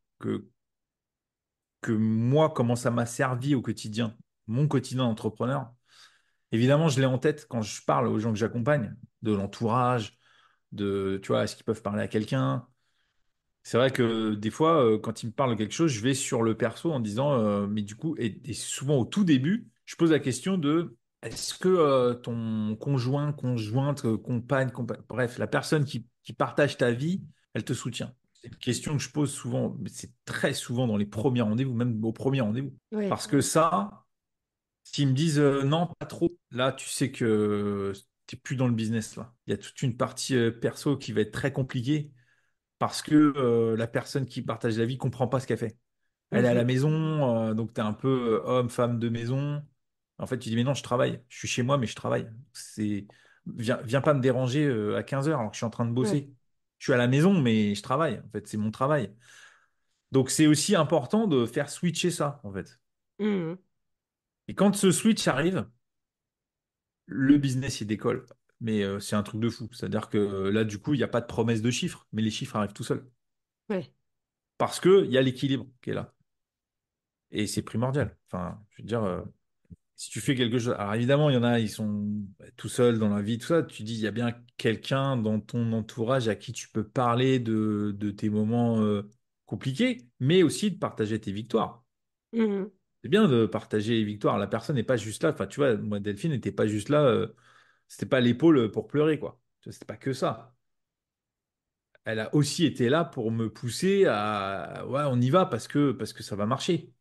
moi, comment ça m'a servi au quotidien, mon quotidien d'entrepreneur. Évidemment, je l'ai en tête quand je parle aux gens que j'accompagne, de l'entourage, tu vois, est-ce qu'ils peuvent parler à quelqu'un? C'est vrai que des fois, quand ils me parlent de quelque chose, je vais sur le perso en disant, mais du coup, et souvent au tout début, je pose la question de, est-ce que ton conjoint, conjointe, compagne, bref, la personne qui partage ta vie, elle te soutient? C'est une question que je pose souvent, mais c'est très souvent dans les premiers rendez-vous, même au premier rendez-vous. Oui. Parce que ça, s'ils me disent non, pas trop, là, tu sais que tu n'es plus dans le business, là. Il y a toute une partie perso qui va être très compliquée parce que la personne qui partage la vie comprend pas ce qu'elle fait. Elle est à la Mhm. maison, donc tu es un peu homme, femme de maison. En fait, tu dis, mais non, je travaille. Je suis chez moi, mais je travaille. Viens pas me déranger à 15 heures alors que je suis en train de Ouais. bosser. Je suis à la maison, mais je travaille. En fait, c'est mon travail. Donc, c'est aussi important de faire switcher ça, en fait. Mhm. Et quand ce switch arrive, le business, il décolle. Mais c'est un truc de fou. C'est-à-dire que là, du coup, il n'y a pas de promesse de chiffres, mais les chiffres arrivent tout seuls. Ouais. Parce qu'il y a l'équilibre qui est là. Et c'est primordial. Enfin, je veux dire, si tu fais quelque chose. Alors évidemment, il y en a, ils sont tout seuls dans la vie, tout ça. Tu dis, il y a bien quelqu'un dans ton entourage à qui tu peux parler de tes moments compliqués, mais aussi de partager tes victoires. Mhm. C'est bien de partager les victoires. La personne n'est pas juste là. Enfin, tu vois, moi, Delphine n'était pas juste là. C'était pas l'épaule pour pleurer, quoi. Tu vois, c'était pas que ça. Elle a aussi été là pour me pousser à, ouais, on y va parce que ça va marcher.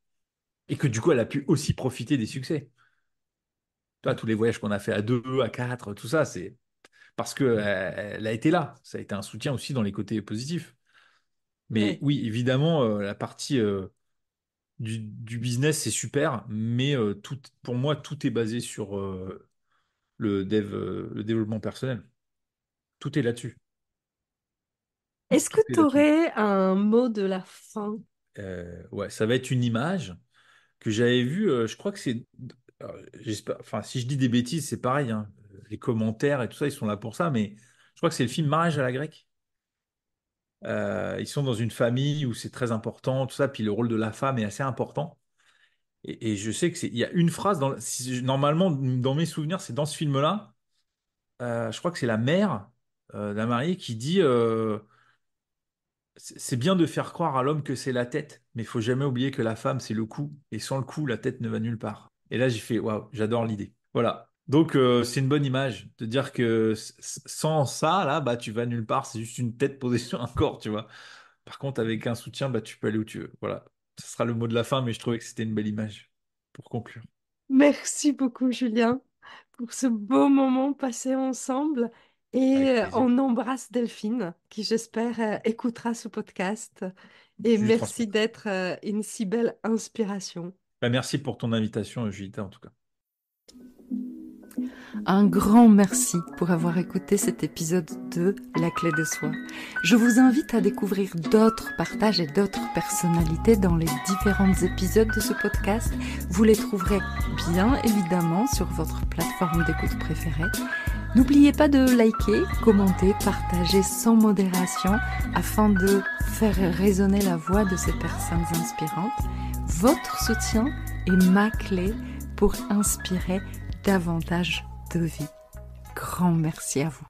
Et que du coup, elle a pu aussi profiter des succès. Tu vois, tous les voyages qu'on a fait à deux, à quatre, tout ça, c'est parce que elle a été là. Ça a été un soutien aussi dans les côtés positifs. Mais Ouais. oui, évidemment, la partie du business, c'est super, mais pour moi, tout est basé sur le développement personnel. Tout est là-dessus. Est-ce que Tout est tu là-dessus. aurais un mot de la fin? Ouais, ça va être une image que j'avais vue, je crois que c'est. J'espère, enfin, si je dis des bêtises, c'est pareil, hein. Les commentaires et tout ça, ils sont là pour ça, mais je crois que c'est le film Mariage à la grecque. Ils sont dans une famille où c'est très important, tout ça, puis le rôle de la femme est assez important. Et je sais il y a une phrase, normalement, dans mes souvenirs, c'est dans ce film-là, je crois que c'est la mère d'un marié qui dit c'est bien de faire croire à l'homme que c'est la tête, mais il faut jamais oublier que la femme, c'est le cou, et sans le cou, la tête ne va nulle part. Et là, j'ai fait waouh, j'adore l'idée. Voilà. Donc, c'est une bonne image de dire que sans ça, là, bah, tu vas nulle part, c'est juste une tête posée sur un corps, tu vois. Par contre, avec un soutien, bah, tu peux aller où tu veux. Voilà. Ce sera le mot de la fin, mais je trouvais que c'était une belle image pour conclure. Merci beaucoup, Julien, pour ce beau moment passé ensemble. Et Avec plaisir. on embrasse Delphine, qui j'espère écoutera ce podcast. Et Je lui merci transmettrai. d'être une si belle inspiration. Bah, merci pour ton invitation, Julita, en tout cas. Un grand merci pour avoir écouté cet épisode de La clé de soi. Je vous invite à découvrir d'autres partages et d'autres personnalités dans les différents épisodes de ce podcast. Vous les trouverez bien évidemment sur votre plateforme d'écoute préférée. N'oubliez pas de liker, commenter, partager sans modération afin de faire résonner la voix de ces personnes inspirantes. Votre soutien est ma clé pour inspirer davantage de vie. Grand merci à vous.